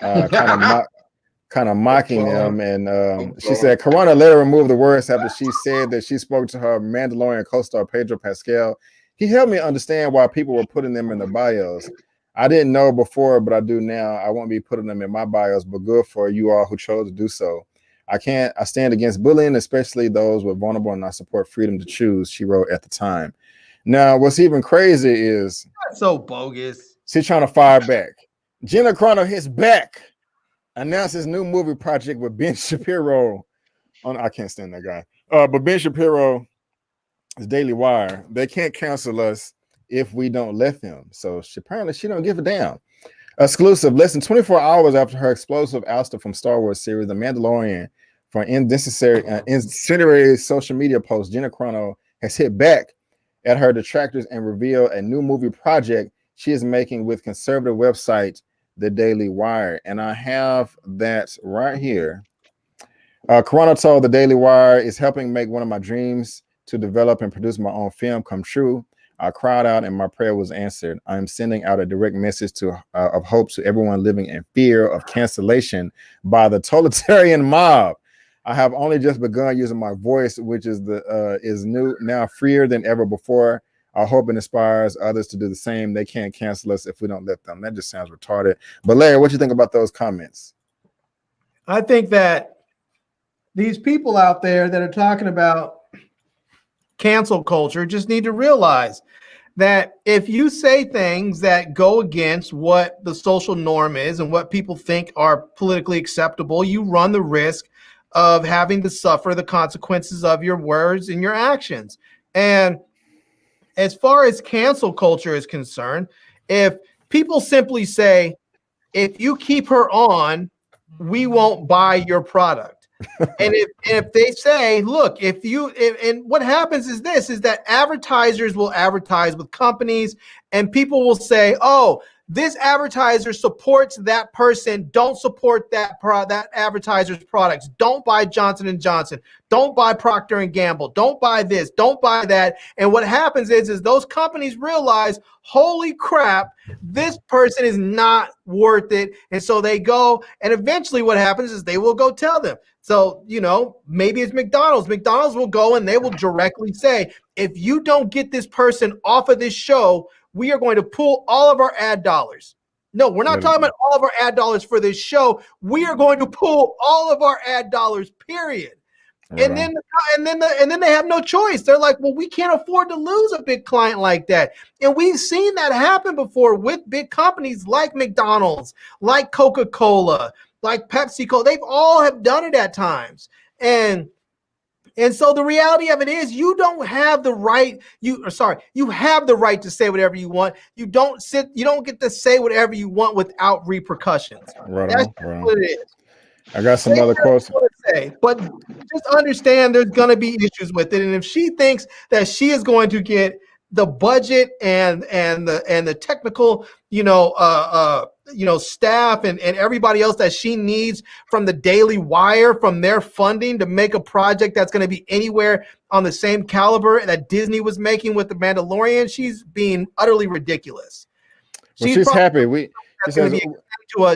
kind of mocking them. And she said, Carano later removed the words after she said that she spoke to her Mandalorian co-star Pedro Pascal. He helped me understand why people were putting them in the bios. I didn't know before, but I do now. I won't be putting them in my bios, but good for you all who chose to do so. I stand against bullying, especially those with vulnerable, and I support freedom to choose, she wrote at the time. Now, what's even crazy is that's so bogus. She's trying to fire back. Gina Carano hits back, announced his new movie project with Ben Shapiro. I can't stand that guy. But Ben Shapiro is Daily Wire. They can't cancel us if we don't let them. So apparently she don't give a damn. Exclusive, less than 24 hours after her explosive ouster from Star Wars series The Mandalorian for incendiary social media posts, Gina Carano has hit back at her detractors and revealed a new movie project she is making with conservative website The Daily Wire. And I have that right here. Carano told The Daily Wire is helping make one of my dreams to develop and produce my own film come true. I cried out and my prayer was answered. I am sending out a direct message of hope to everyone living in fear of cancellation by the totalitarian mob. I have only just begun using my voice, which is new, now freer than ever before. I hope it inspires others to do the same. They can't cancel us if we don't let them. That just sounds retarded. But Larry, what do you think about those comments? I think that these people out there that are talking about cancel culture just need to realize that if you say things that go against what the social norm is and what people think are politically acceptable, you run the risk of having to suffer the consequences of your words and your actions. And as far as cancel culture is concerned, if people simply say, if you keep her on, we won't buy your product. And if they say, look, and what happens is that advertisers will advertise with companies and people will say, oh, this advertiser supports that person. Don't support that advertiser's products. Don't buy Johnson & Johnson. Don't buy Procter & Gamble. Don't buy this. Don't buy that. And what happens is those companies realize, holy crap, this person is not worth it. And so they go, and eventually what happens is they will go tell them. So, maybe it's McDonald's. McDonald's will go and they will directly say, if you don't get this person off of this show, we are going to pull all of our ad dollars. No, we're not talking about all of our ad dollars for this show. We are going to pull all of our ad dollars, period. Right. And then they have no choice. They're like, well, we can't afford to lose a big client like that. And we've seen that happen before with big companies like McDonald's, like Coca-Cola, like PepsiCo. They've all have done it at times. And so the reality of it is you don't have the right, you have the right to say whatever you want. You don't get to say whatever you want without repercussions. That's what it is. I got some other quotes. But just understand there's going to be issues with it. And if she thinks that she is going to get the budget and the technical, staff and everybody else that she needs from the Daily Wire, from their funding to make a project that's going to be anywhere on the same caliber that Disney was making with The Mandalorian, she's being utterly ridiculous. She's happy. She's going to be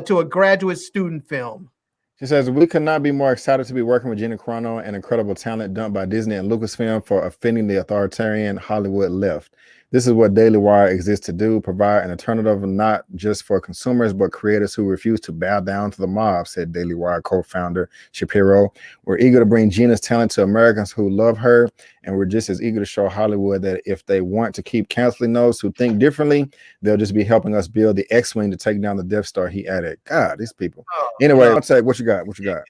to a graduate student film. She says, we could not be more excited to be working with Gina Carano, an incredible talent dumped by Disney and Lucasfilm for offending the authoritarian Hollywood left. This is what Daily Wire exists to do, provide an alternative not just for consumers, but creators who refuse to bow down to the mob, said Daily Wire co-founder Shapiro. We're eager to bring Gina's talent to Americans who love her, and we're just as eager to show Hollywood that if they want to keep canceling those who think differently, they'll just be helping us build the X-Wing to take down the Death Star, he added. God, these people. Anyway, I'll take what you got. What you got?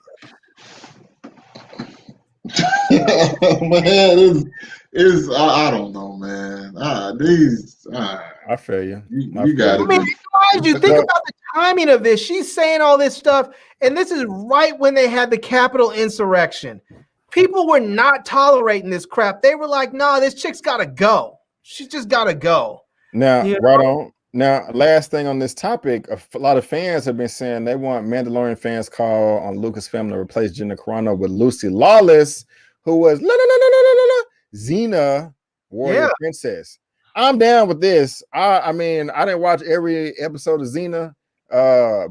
Man, I don't know, man. I feel you. You got it. I mean, you think about the timing of this. She's saying all this stuff, and this is right when they had the Capitol insurrection. People were not tolerating this crap. They were like, "Nah, this chick's got to go. She's just got to go." Now, right on. Now, last thing on this topic, a lot of fans have been saying they want Mandalorian fans call on Lucasfilm to replace Gina Carano with Lucy Lawless, who was Xena, Warrior Princess. I'm down with this. I mean, I didn't watch every episode of Xena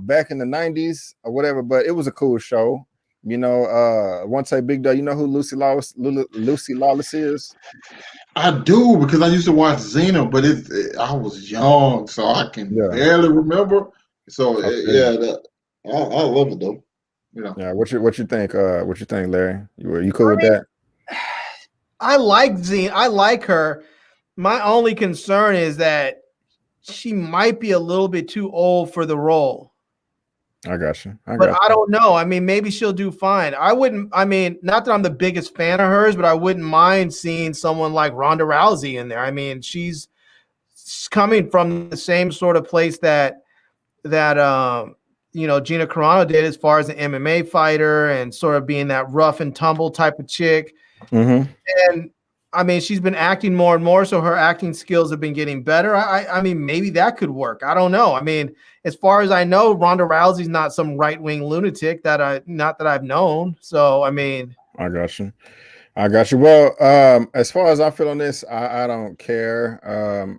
back in the 90s or whatever, but it was a cool show. OneTakeBigDog, you know who Lucy Lawless is? I do, because I used to watch Xena, but I was young, so I can barely remember. So I love it though. Yeah. What you think? What you think, Larry? You cool with that? I like Xena. I like her. My only concern is that she might be a little bit too old for the role. I got you. I don't know. I mean, maybe she'll do fine. Not that I'm the biggest fan of hers, but I wouldn't mind seeing someone like Ronda Rousey in there. I mean, she's coming from the same sort of place that Gina Carano did, as far as an MMA fighter and sort of being that rough and tumble type of chick. Mm-hmm. And I mean, she's been acting more and more, so her acting skills have been getting better. I mean, maybe that could work. I don't know. I mean, as far as I know, Ronda Rousey's not some right-wing lunatic that I've known. So, I mean, I got you. Well, as far as I feel on this, I don't care.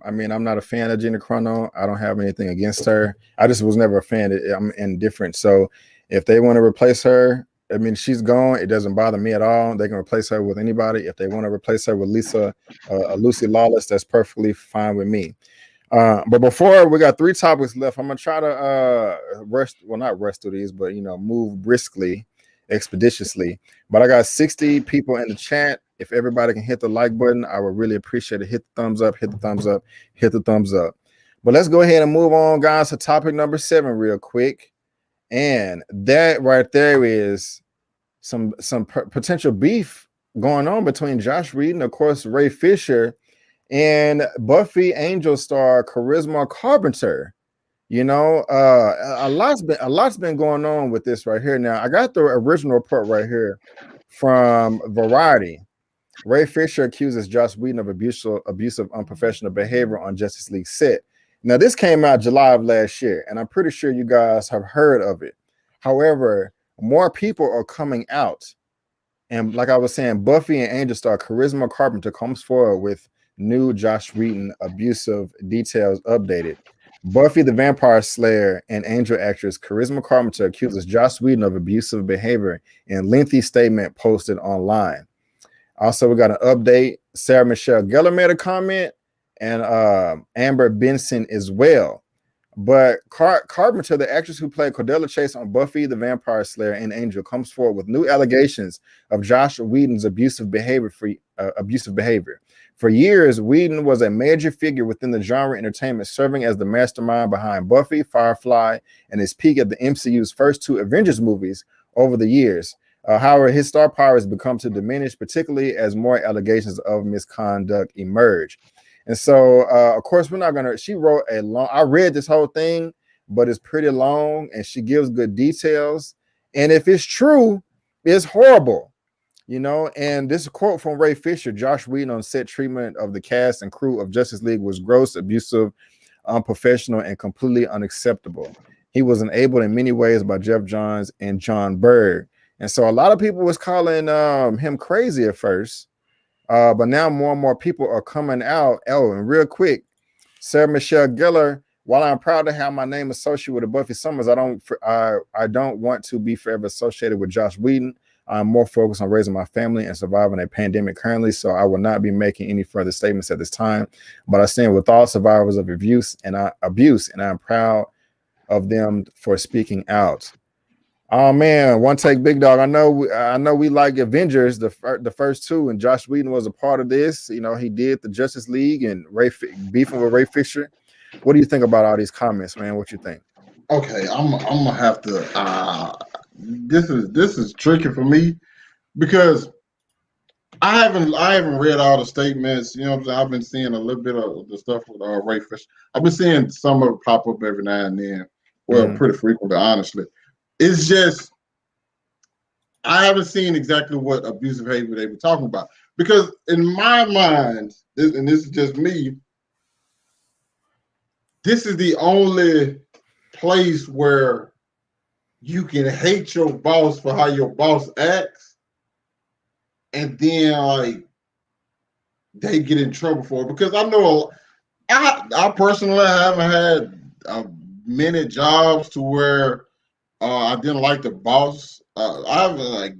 I mean, I'm not a fan of Gina Carano. I don't have anything against her. I just was never a fan. I'm indifferent. So if they want to replace her, I mean, she's gone. It doesn't bother me at all. They can replace her with anybody. If they want to replace her with Lucy Lawless, that's perfectly fine with me. But before, we got 3 topics left. I'm gonna try to not rush through these, but move briskly, expeditiously. But I got 60 people in the chat. If everybody can hit the like button, I would really appreciate it. Hit the thumbs up, hit the thumbs up, hit the thumbs up. But let's go ahead and move on, guys, to topic number 7 real quick. And that right there is some potential beef going on between Josh Reed and, of course, Ray Fisher and Buffy Angel star Charisma Carpenter. A lot's been going on with this right here. Now, I got the original report right here from Variety. Ray Fisher accuses Josh Whedon of abusive, unprofessional behavior on Justice League set. Now, this came out July of last year, and I'm pretty sure you guys have heard of it. However, more people are coming out. And like I was saying, Buffy and Angel star Charisma Carpenter comes forward with new Josh Whedon abusive details updated. Buffy the Vampire Slayer and Angel actress Charisma Carpenter accuses Josh Whedon of abusive behavior in lengthy statement posted online. Also, we got an update. Sarah Michelle Gellar made a comment, and Amber Benson as well. But Carpenter, the actress who played Cordelia Chase on Buffy the Vampire Slayer and Angel, comes forward with new allegations of Josh Whedon's abusive behavior. For years, Whedon was a major figure within the genre entertainment, serving as the mastermind behind Buffy, Firefly, and his peak at the MCU's first 2 Avengers movies over the years. However, his star power has become to diminish, particularly as more allegations of misconduct emerge. And so, of course, we're not going to, she wrote a long, I read this whole thing, but it's pretty long and she gives good details. And if it's true, it's horrible, you know. And this quote from Ray Fisher: Josh Whedon on set treatment of the cast and crew of Justice League was gross, abusive, unprofessional, and completely unacceptable. He was enabled in many ways by Jeff Johns and John Berg. And so a lot of people was calling him crazy at first. But now more and more people are coming out. Oh, and real quick, Sarah Michelle Gellar, while I'm proud to have my name associated with the Buffy Summers, I don't want to be forever associated with Josh Whedon. I'm more focused on raising my family and surviving a pandemic currently, so I will not be making any further statements at this time. But I stand with all survivors of abuse, and I'm proud of them for speaking out. Oh man, One Take Big Dog. I know we like Avengers, the first 2, and Josh Whedon was a part of this. You know, he did the Justice League and beefing with Ray Fisher. What do you think about all these comments, man? What you think? Okay, I'm gonna have to. This is tricky for me because I haven't read all the statements. You know what I'm saying? I've been seeing a little bit of the stuff with Ray Fisher. I've been seeing some of it pop up every now and then. Well, pretty frequently, honestly. It's just I haven't seen exactly what abusive behavior they were talking about. Because in my mind, and this is just me, this is the only place where you can hate your boss for how your boss acts, and then like they get in trouble for it. Because I know I personally haven't had many jobs to where I didn't like the boss. I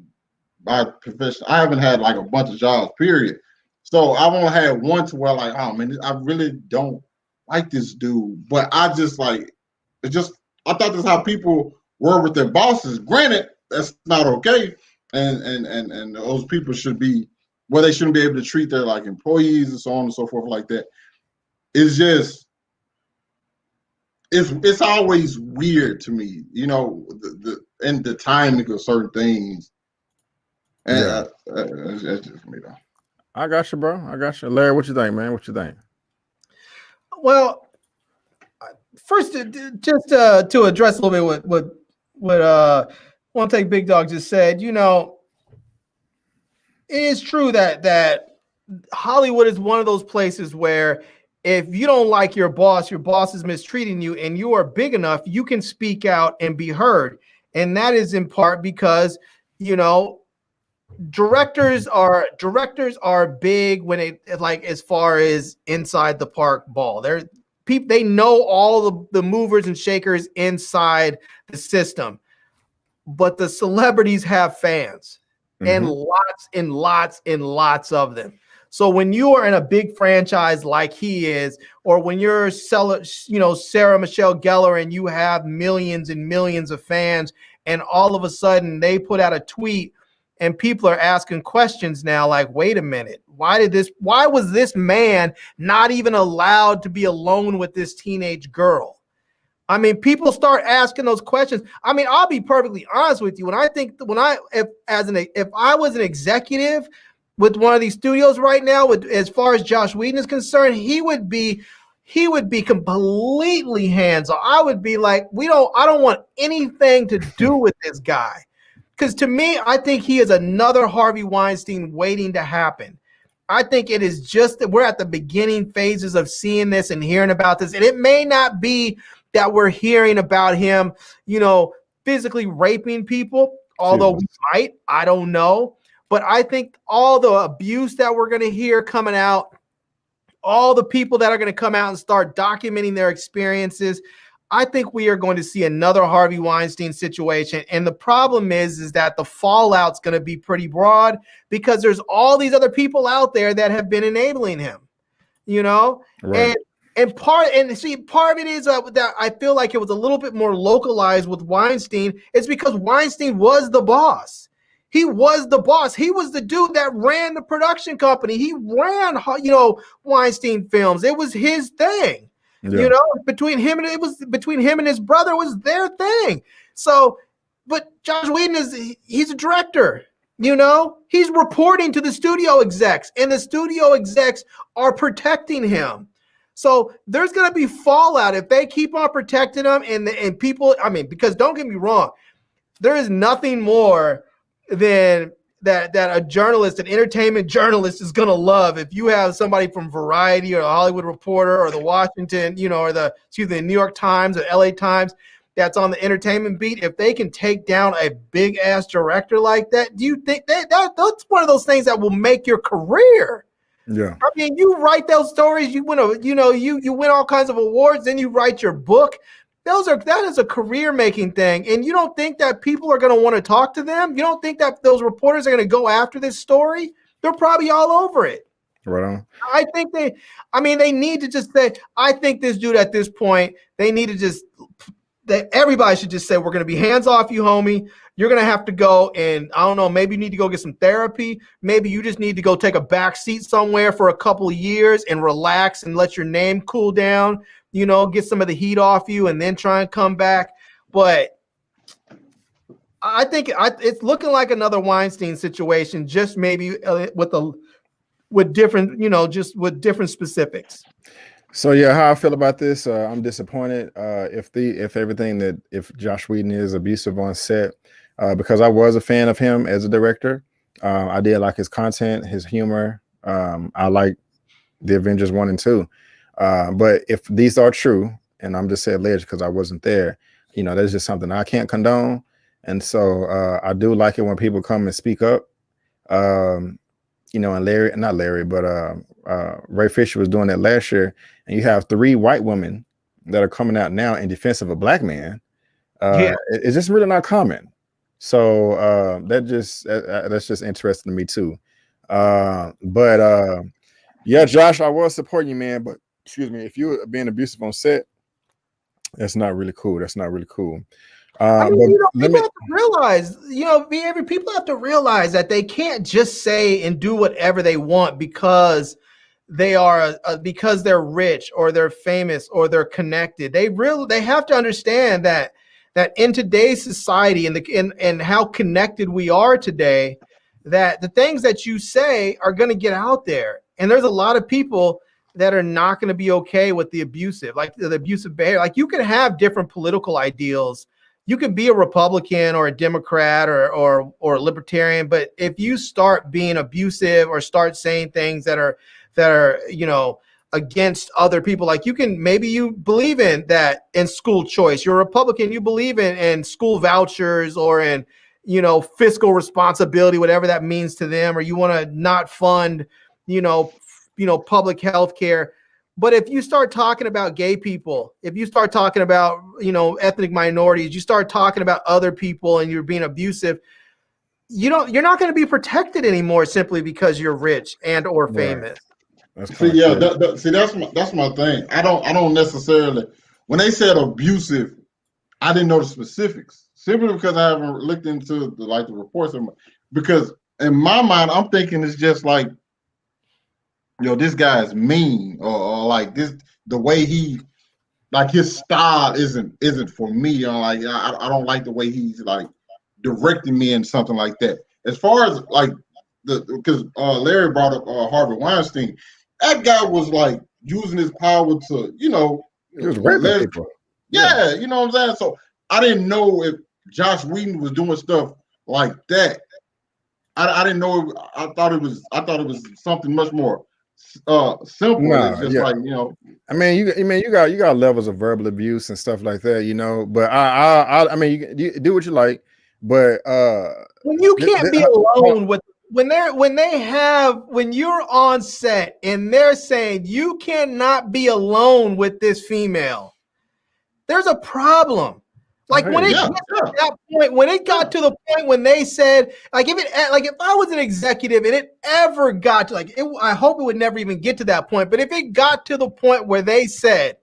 haven't had like a bunch of jobs, period. So I've only had one to where like, oh man, I really don't like this dude. But I just like, I thought that's how people were with their bosses. Granted, that's not okay. And those people should be, well, they shouldn't be able to treat their like employees and so on and so forth like that. It's just, it's always weird to me, you know, the timing of certain things. And yeah. That's just me though. I got you, bro. I got you. Larry, what you think, man? What you think? Well, first, just to address a little bit what One Take Big Dog just said, you know, it is true that Hollywood is one of those places where if you don't like your boss is mistreating you, and you are big enough, you can speak out and be heard. And that is in part because, you know, directors are big when it like as far as inside the park ball. They know all the movers and shakers inside the system, but the celebrities have fans, and lots of them. So when you are in a big franchise like he is, or when you're Sarah Michelle Gellar and you have millions and millions of fans, and all of a sudden they put out a tweet and people are asking questions now like, wait a minute, why was this man not even allowed to be alone with this teenage girl? I mean, people start asking those questions. I mean, I'll be perfectly honest with you. If I was an executive with one of these studios right now, as far as Josh Whedon is concerned, he would be completely hands-off. I would be like, I don't want anything to do with this guy. Because to me, I think he is another Harvey Weinstein waiting to happen. I think it is just that we're at the beginning phases of seeing this and hearing about this. And it may not be that we're hearing about him, physically raping people, although we might, I don't know. But I think all the abuse that we're going to hear coming out, all the people that are going to come out and start documenting their experiences, I think we are going to see another Harvey Weinstein situation. And the problem is that the fallout's going to be pretty broad because there's all these other people out there that have been enabling him, Right. And part of it is that I feel like it was a little bit more localized with Weinstein. It's because Weinstein was the boss. He was the boss. He was the dude that ran the production company. He ran, Weinstein Films. It was his thing. Yeah. Between him and his brother was their thing. So, but Josh Whedon he's a director. He's reporting to the studio execs, and the studio execs are protecting him. So there's going to be fallout if they keep on protecting him and people. I mean, because don't get me wrong, there is nothing more than that a journalist, an entertainment journalist, is going to love if you have somebody from Variety or the Hollywood Reporter or the Washington, or the New York Times or LA Times that's on the entertainment beat. If they can take down a big ass director like that, do you think that's one of those things that will make your career? Yeah, I mean, you write those stories, you win you win all kinds of awards, then you write your book. That is a career-making thing, and you don't think that people are going to want to talk to them? You don't think that those reporters are going to go after this story? They're probably all over it. Right on. I think they need to just say, I think this dude at this point, they need to that everybody should just say, we're going to be hands off you, homie. You're going to have to go and, I don't know, maybe you need to go get some therapy. Maybe you just need to go take a back seat somewhere for a couple of years and relax and let your name cool down. Get some of the heat off you and then try and come back. But I think it's looking like another Weinstein situation, just maybe with different, just with different specifics. So yeah, how I feel about this, I'm disappointed if Josh Whedon is abusive on set, because I was a fan of him as a director. I did like his content, his humor. I like the Avengers 1 and 2. But if these are true, and I'm just saying alleged because I wasn't there, that's just something I can't condone. And so I do like it when people come and speak up. And Ray Fisher was doing that last year, and you have 3 white women that are coming out now in defense of a black man. It's just really not common. So that's just interesting to me too. Yeah, Josh, I was supporting you, man, but excuse me, if you're being abusive on set, that's not really cool. People have to realize, people have to realize that they can't just say and do whatever they want because they are because they're rich or they're famous or they're connected. They have to understand that in today's society and how connected we are today, that the things that you say are going to get out there. And there's a lot of people that are not going to be okay with the abusive behavior. Like, you can have different political ideals. You can be a Republican or a Democrat or a libertarian, but if you start being abusive or start saying things that are against other people, like maybe you believe in school choice. You're a Republican, you believe in school vouchers or in fiscal responsibility, whatever that means to them, or you want to not fund public health care. But if you start talking about gay people, if you start talking about, ethnic minorities, you start talking about other people and you're being abusive, you're not going to be protected anymore simply because you're rich and or famous. That's my thing. I don't necessarily, when they said abusive, I didn't know the specifics simply because I haven't looked into the reports. Because in my mind, I'm thinking it's just like, this guy is mean, or like this, the way he, like, his style isn't for me. I don't like the way he's like directing me in something like that. As far as like because Larry brought up Harvey Weinstein, that guy was like using his power to, he was raping people. Yeah, you know what I'm saying? So I didn't know if Josh Whedon was doing stuff like that. I didn't know. I thought it was something much more simple. Nah, It's just yeah. like, you know. I mean, you got levels of verbal abuse and stuff like that, you know. But I mean, you do what you like, but when you can't be alone with when you're on set and they're saying you cannot be alone with this female, there's a problem. Like when it got to that point, when it got to the point when they said, like if I was an executive and it ever got to I hope it would never even get to that point. But if it got to the point where they said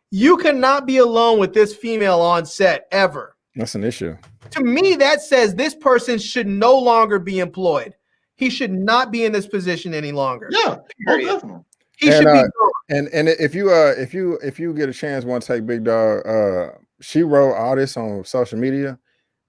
you cannot be alone with this female on set ever, that's an issue. To me, that says this person should no longer be employed. He should not be in this position any longer. Yeah, definitely. He should be. And if you get a chance, OneTakeBigDog, she wrote all this on social media.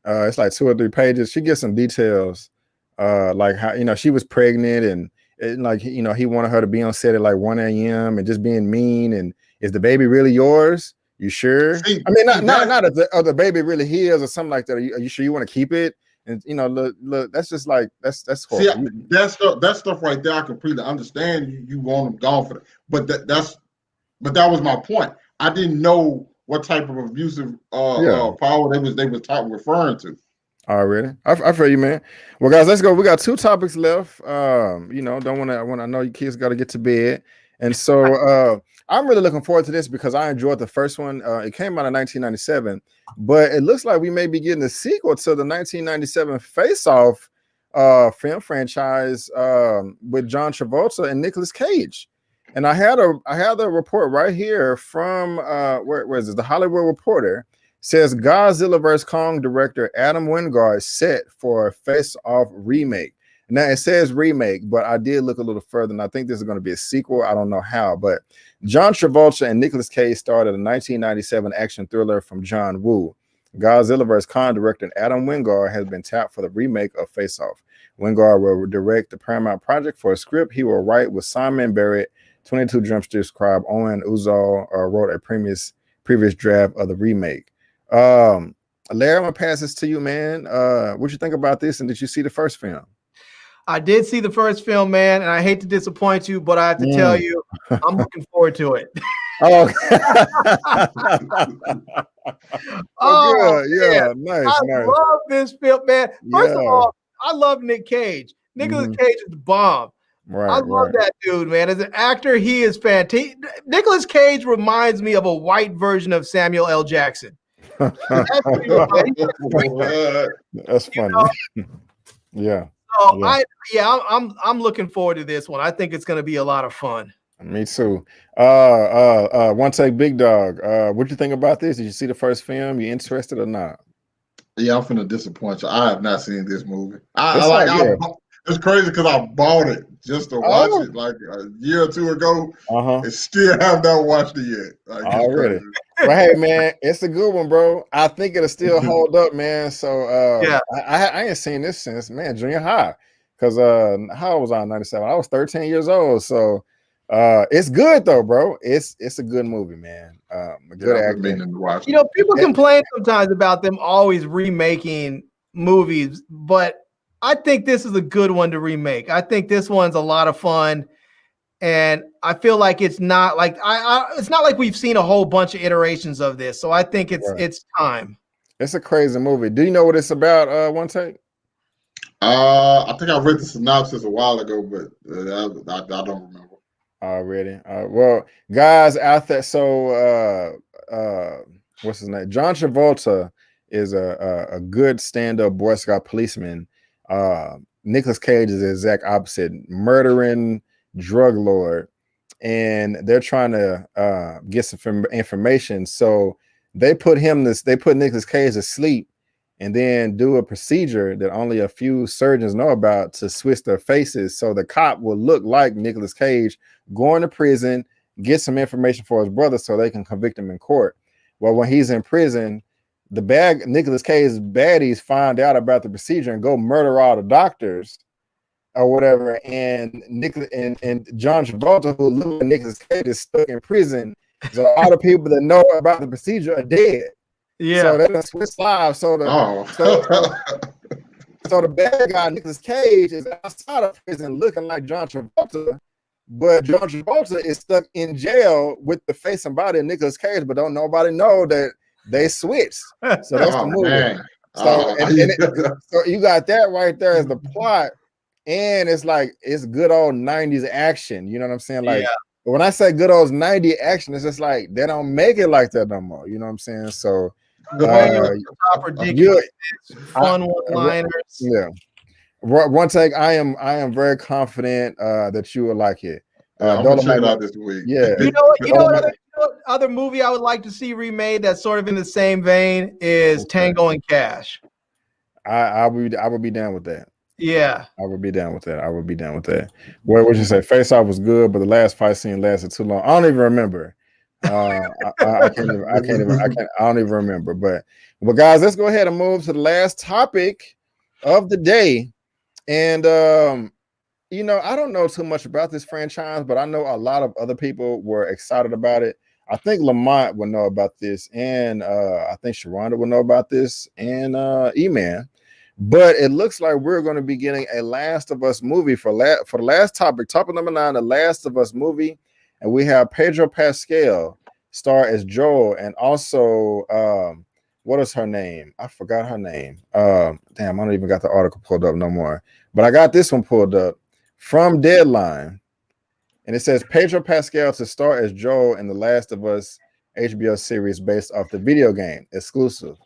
It's like 2 or 3 pages. She gets some details, like how, you know, she was pregnant and like, you know, he wanted her to be on set at like 1 a.m. and just being mean. And is the baby really yours? You sure? I mean, not if the baby really his or something like that. Are you sure you want to keep it? And you know, look, that's just like that's horrible. See, that stuff right there, I completely understand. You want them gone for that, but that was my point. I didn't know what type of abusive power they was referring to. Already, I feel you, man. Well, guys, let's go. We got 2 topics left. You know, I know you kids got to get to bed, and so I'm really looking forward to this because I enjoyed the first one. It came out in 1997, but it looks like we may be getting a sequel to the 1997 Face Off film franchise with John Travolta and Nicolas Cage. And I had a report right here from where is it? The Hollywood Reporter says Godzilla vs. Kong director Adam Wingard set for a Face Off remake. Now it says remake, but I did look a little further, and I think this is going to be a sequel. I don't know how, but John Travolta and Nicolas Cage starred in a 1997 action thriller from John Woo. Godzilla vs. Kong director Adam Wingard has been tapped for the remake of Face Off. Wingard will direct the Paramount project for a script he will write with Simon Barrett. 22 Jump Street scribe Owen Uzoll wrote a previous draft of the remake. Larry, I'm gonna pass this to you, man. What you think about this, and did you see the first film? I did see the first film, man, and I hate to disappoint you, but I have to tell you, I'm looking forward to it. Oh, yeah, nice. I love this film, man. First of all, I love Nick Cage. Nicolas Cage is the bomb. Right, I love that dude, man. As an actor, he is fantastic. Nicolas Cage reminds me of a white version of Samuel L. Jackson. That's funny. Yeah. So I'm looking forward to this one. I think it's going to be a lot of fun. Me too. OneTakeBigDog. What do you think about this? Did you see the first film? You interested or not? Yeah, I'm finna disappoint you. I have not seen this movie. It's crazy because I bought it just to watch it like a year or 2 ago. And still have not watched it yet. Like, already. But hey, man, it's a good one, bro. I think it'll still hold up, man. So I ain't seen this since junior high. Because how old was I in 97? I was 13 years old. So it's good though, bro. It's a good movie, man. A good acting. You know, people complain sometimes about them always remaking movies, but I think this is a good one to remake. I think this one's a lot of fun, and I feel like it's not like it's not like we've seen a whole bunch of iterations of this. So I think it's time. It's a crazy movie. Do you know what it's about? One take. I think I read the synopsis a while ago, but I don't remember. Already. Well, guys out there. So what's his name? John Travolta is a good stand-up Boy Scout policeman. Nicolas Cage is the exact opposite, murdering drug lord, and they're trying to get some information. So they put Nicolas Cage to sleep and then do a procedure that only a few surgeons know about to switch their faces so the cop will look like Nicolas Cage, going to prison, get some information for his brother so they can convict him in court. Well, when he's in prison, Nicolas Cage's baddies find out about the procedure and go murder all the doctors or whatever. And John Travolta, who looked at Nicolas Cage, is stuck in prison. So all the people that know about the procedure are dead. Yeah. So they're gonna switch lives. So So the bad guy, Nicolas Cage, is outside of prison looking like John Travolta, but John Travolta is stuck in jail with the face and body of Nicolas Cage, but don't nobody know that they switched. So that's the movie. Man. So, so you got that right there as the plot, and it's like it's good old 90s action. You know what I'm saying? Like when I say good old 90s action, it's just like they don't make it like that no more. You know what I'm saying? So ridiculous, fun one-liners. Yeah. One take. I am very confident that you will like it. I'm gonna check it out this week. Yeah. You know what other movie I would like to see remade that's sort of in the same vein is Tango and Cash. I would be down with that. Yeah. I would be down with that. What would you say? Face Off was good, but the last fight scene lasted too long. I don't even remember. I don't even remember. But guys, let's go ahead and move to the last topic of the day. And you know, I don't know too much about this franchise, but I know a lot of other people were excited about it. I think Lamont will know about this, and I think Sharronda will know about this, and Eman. But it looks like we're going to be getting a Last of Us movie for the last topic number 9, the Last of Us movie, and we have Pedro Pascal star as Joel, and also what is her name? I forgot her name. Damn, I don't even got the article pulled up no more. But I got this one pulled up from Deadline, and it says Pedro Pascal to star as Joel in the Last of Us HBO series based off the video game exclusive.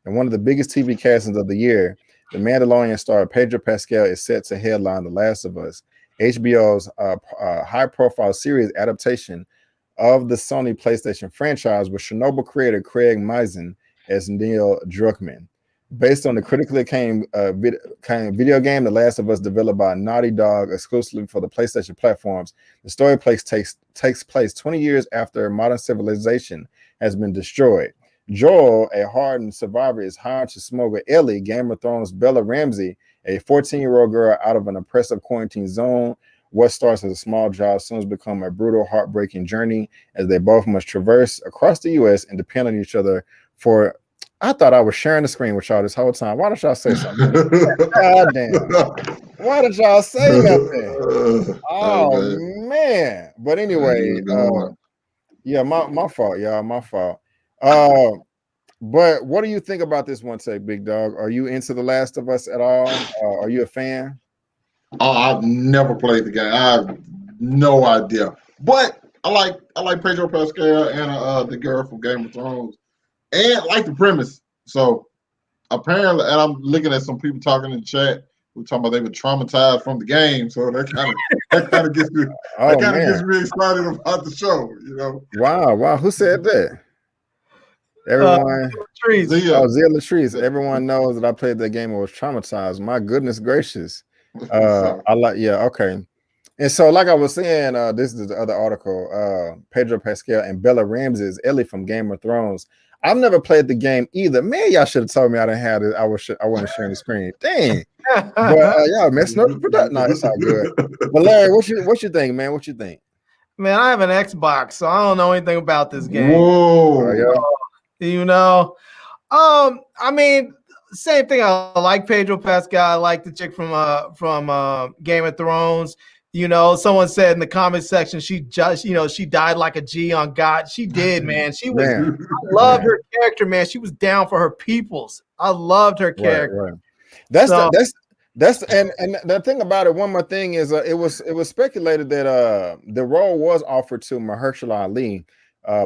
And one of the biggest TV castings of the year, the Mandalorian star Pedro Pascal is set to headline The Last of Us, HBO's high-profile series adaptation of the Sony PlayStation franchise with Chernobyl creator Craig Mazin as Neil Druckmann. Based on the critically acclaimed video game The Last of Us, developed by Naughty Dog exclusively for the PlayStation platforms, the story takes place 20 years after modern civilization has been destroyed. Joel, a hardened survivor, is hired to smuggle Ellie, Game of Thrones' Bella Ramsey, a 14-year-old girl, out of an oppressive quarantine zone. What starts as a small job soon becomes a brutal, heartbreaking journey as they both must traverse across the U.S. and depend on each other for... I thought I was sharing the screen with y'all this whole time. Why don't y'all say something? God damn. Why did y'all say nothing? Oh, man. But anyway, yeah, my fault, y'all. My fault. But what do you think about this One Take Big Dog? Are you into The Last of Us at all? Are you a fan? Oh, I've never played the game. I have no idea. But I like Pedro Pascal and the girl from Game of Thrones. And I like the premise. So apparently, and I'm looking at some people talking in the chat who talking about they were traumatized from the game. So that kind of gets me gets me excited about the show, you know. Wow. Who said that? Everyone, Zia Latrice. Everyone knows that I played that game and was traumatized. My goodness gracious. Okay. And so, like I was saying, this is the other article. Pedro Pascal and Bella Ramsey is Ellie from Game of Thrones. I've never played the game either. Man, y'all should have told me I didn't have it. I wasn't sharing the screen. Dang. But y'all messing up the production. No, it's all good. But Larry, what you think, man? What you think? Man, I have an Xbox, so I don't know anything about this game. Whoa. You know, I mean, same thing. I like Pedro Pascal. I like the chick from Game of Thrones. You know, someone said in the comment section she died like a G on God. She did, man. She was. I loved her character, man. She was down for her peoples. I loved her character. Right. That's and the thing about it. One more thing is, it was speculated that the role was offered to Mahershala Ali,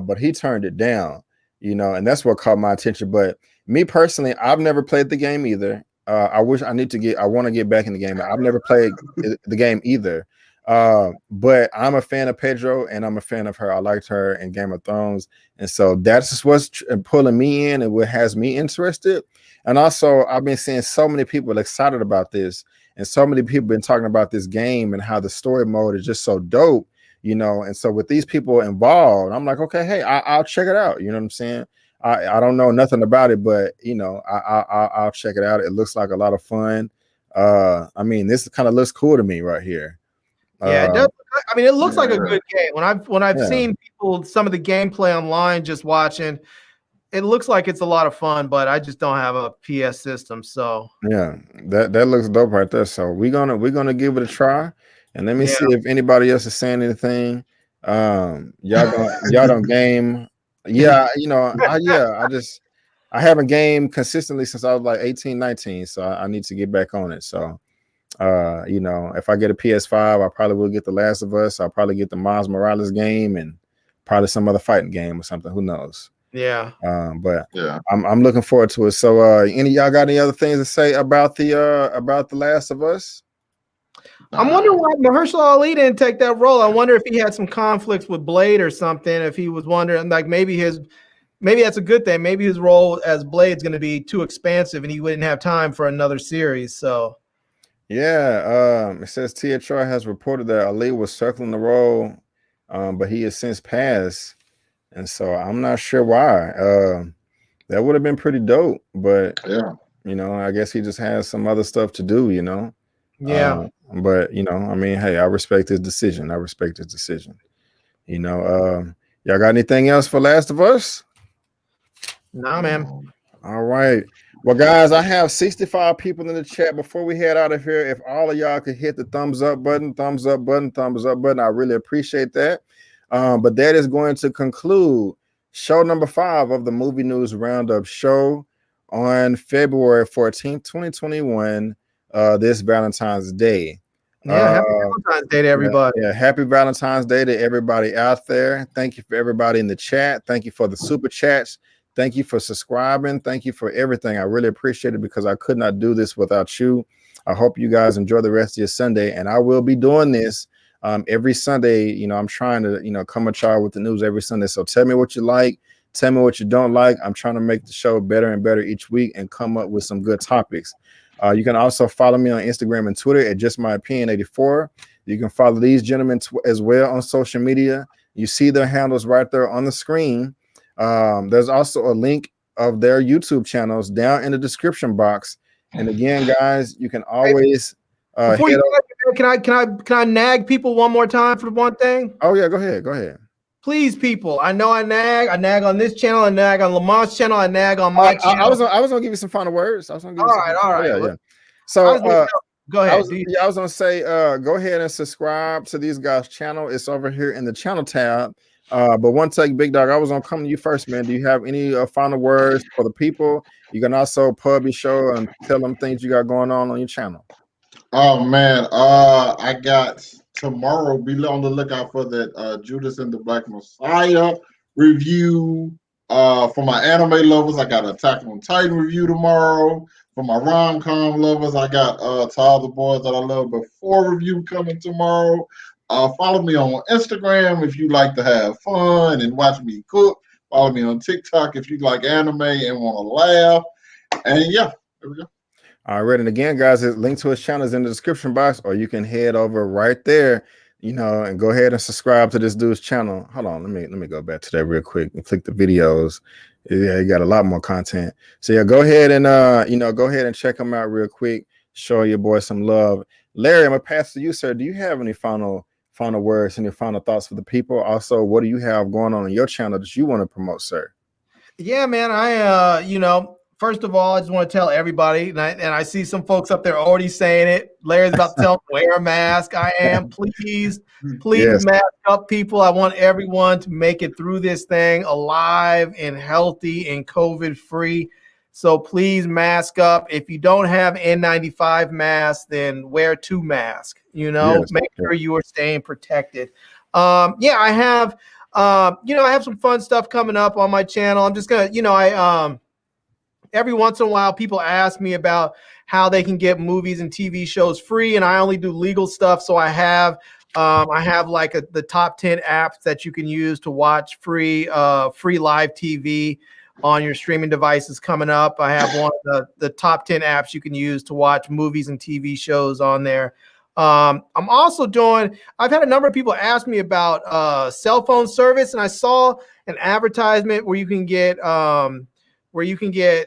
but he turned it down. You know, and that's what caught my attention. But me personally, I've never played the game either. I want to get back in the game. I've never played the game either. But I'm a fan of Pedro and I'm a fan of her. I liked her in Game of Thrones. And so that's just what's pulling me in and what has me interested. And also I've been seeing so many people excited about this and so many people been talking about this game and how the story mode is just so dope, you know? And so with these people involved, I'm like, okay, hey, I'll check it out. You know what I'm saying? I don't know nothing about it, but you know, I'll check it out. It looks like a lot of fun. I mean, this kind of looks cool to me right here. Yeah, it does. I mean, it looks like a good game. When I've seen people, some of the gameplay online, just watching, it looks like it's a lot of fun, but I just don't have a PS system. So yeah, that looks dope right there. So we're gonna give it a try, and let me see if anybody else is saying anything. Y'all don't game. Yeah, I haven't gamed consistently since I was like 18, 19. So I need to get back on it. So if I get a PS5, I probably will get The Last of Us. I'll probably get the Miles Morales game and probably some other fighting game or something. Who knows? Yeah. But yeah, I'm looking forward to it. So any y'all got any other things to say about The Last of Us? I'm wondering why Mahershala Ali didn't take that role. I wonder if he had some conflicts with Blade or something. If he was wondering, like maybe that's a good thing. Maybe his role as Blade's going to be too expansive, and he wouldn't have time for another series. So, yeah, it says Tia Troy has reported that Ali was circling the role, but he has since passed, and so I'm not sure why. That would have been pretty dope, but yeah, I guess he just has some other stuff to do. Yeah. But I mean, hey, I respect his decision. Y'all got anything else for Last of Us? Nah, man. All right. Well, guys, I have 65 people in the chat. Before we head out of here, if all of y'all could hit the thumbs up button, I really appreciate that. But that is going to conclude show number 5 of the Movie News Roundup show on February 14th, 2021. This Valentine's Day. Yeah, happy Valentine's Day to everybody. Yeah, happy Valentine's Day to everybody out there. Thank you for everybody in the chat. Thank you for the super chats. Thank you for subscribing. Thank you for everything. I really appreciate it because I could not do this without you. I hope you guys enjoy the rest of your Sunday. And I will be doing this every Sunday. I'm trying to, come at y'all with the news every Sunday. So tell me what you like. Tell me what you don't like. I'm trying to make the show better and better each week and come up with some good topics. You can also follow me on Instagram and Twitter at JustMyOpinion84. You can follow these gentlemen as well on social media. You see their handles right there on the screen. There's also a link of their YouTube channels down in the description box. And again, guys, you can always can I nag people one more time for one thing? Oh yeah, go ahead. Please, people. I know I nag on this channel, I nag on Lamont's channel, I nag on my channel. I was gonna give you some final words. All right. Yeah. So go ahead. I was gonna say go ahead and subscribe to these guys' channel. It's over here in the channel tab. But OneTakeBigDog, I was gonna come to you first, man. Do you have any final words for the people? You can also pub your show and tell them things you got going on your channel. Oh man, I got tomorrow. Be on the lookout for that Judas and the Black Messiah review. For my anime lovers, I got Attack on Titan review tomorrow. For my rom-com lovers, I got To All the Boys That I Love Before review coming tomorrow. Follow me on Instagram if you like to have fun and watch me cook. Follow me on TikTok if you like anime and want to laugh. And yeah, there we go. All right, and again, guys, the link to his channel is in the description box, or you can head over right there, and go ahead and subscribe to this dude's channel. Hold on, let me go back to that real quick and click the videos. Yeah, you got a lot more content. So yeah, go ahead and go ahead and check him out real quick. Show your boy some love. Larry, I'm gonna pass to you, sir. Do you have any final words, any final thoughts for the people? Also, what do you have going on your channel that you want to promote, sir? Yeah, man. I first of all, I just want to tell everybody, and I see some folks up there already saying it. Larry's about to tell them, wear a mask. I am. Please yes. Mask up, people. I want everyone to make it through this thing alive and healthy and COVID-free. So please mask up. If you don't have N95 masks, then wear 2 masks. Yes. Make sure you are staying protected. I have I have some fun stuff coming up on my channel. I'm just gonna, every once in a while, people ask me about how they can get movies and TV shows free, and I only do legal stuff. So I have like the top 10 apps that you can use to watch free live TV on your streaming devices coming up. I have one of the top 10 apps you can use to watch movies and TV shows on there. I'm also I've had a number of people ask me about cell phone service, and I saw an advertisement where you can get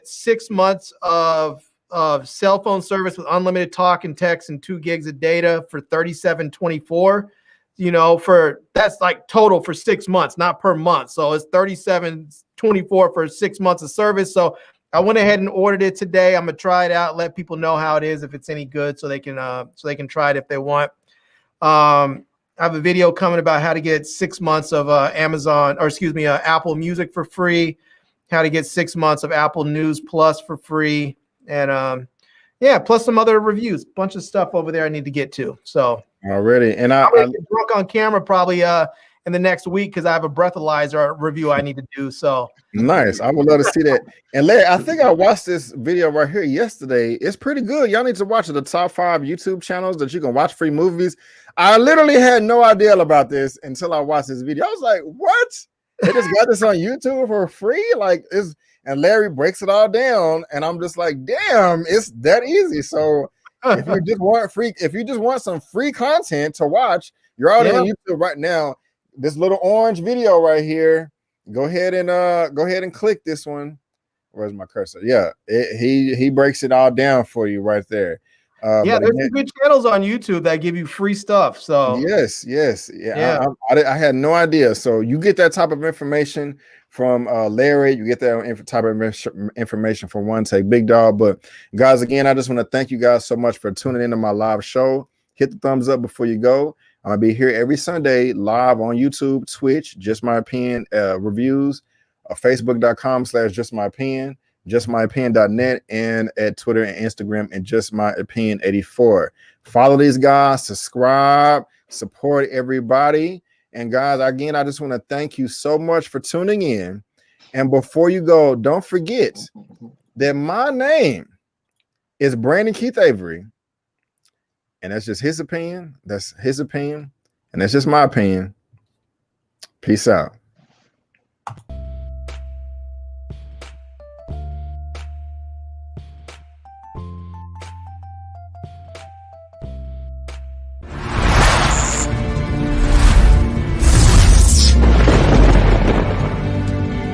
6 months of cell phone service with unlimited talk and text and 2 gigs of data for $37.24. you know, that's like total for 6 months, not per month. So it's $37.24 for 6 months of service. So I went ahead and ordered it today. I'm gonna try it out, let people know how it is, if it's any good, so they can try it if they want. I have a video coming about how to get 6 months of Apple Music for free, how to get 6 months of Apple News Plus for free, and plus some other reviews, bunch of stuff over there I need to get to. So already, and I'm gonna get drunk on camera probably in the next week because I have a breathalyzer review I need to do. So nice. I would love to see that. And Larry, I think I watched this video right here yesterday. It's pretty good. Y'all need to watch the top 5 YouTube channels that you can watch free movies. I literally had no idea about this until I watched this video. I was like, what? They just got this on YouTube for free? And Larry breaks it all down, and I'm just like, damn, it's that easy. So if you just want some free content to watch, you're out on YouTube right now. This little orange video right here. Go ahead and click this one. Where's my cursor? Yeah, he breaks it all down for you right there. There's some good channels on YouTube that give you free stuff. So yes, I had no idea. So you get that type of information from Larry. You get that type of information from OneTakeBigDog. But guys, again, I just want to thank you guys so much for tuning into my live show. Hit the thumbs up before you go. I'm gonna be here every Sunday live on YouTube, Twitch, Just My Opinion reviews, Facebook.com/JustMyOpinion, JustMyOpinion.net, and at Twitter and Instagram and JustMyOpinion84. Follow these guys, subscribe, support everybody. And guys, again, I just want to thank you so much for tuning in. And before you go, don't forget that my name is Brandon Keith Avery. And that's just his opinion. That's his opinion. And that's just my opinion. Peace out.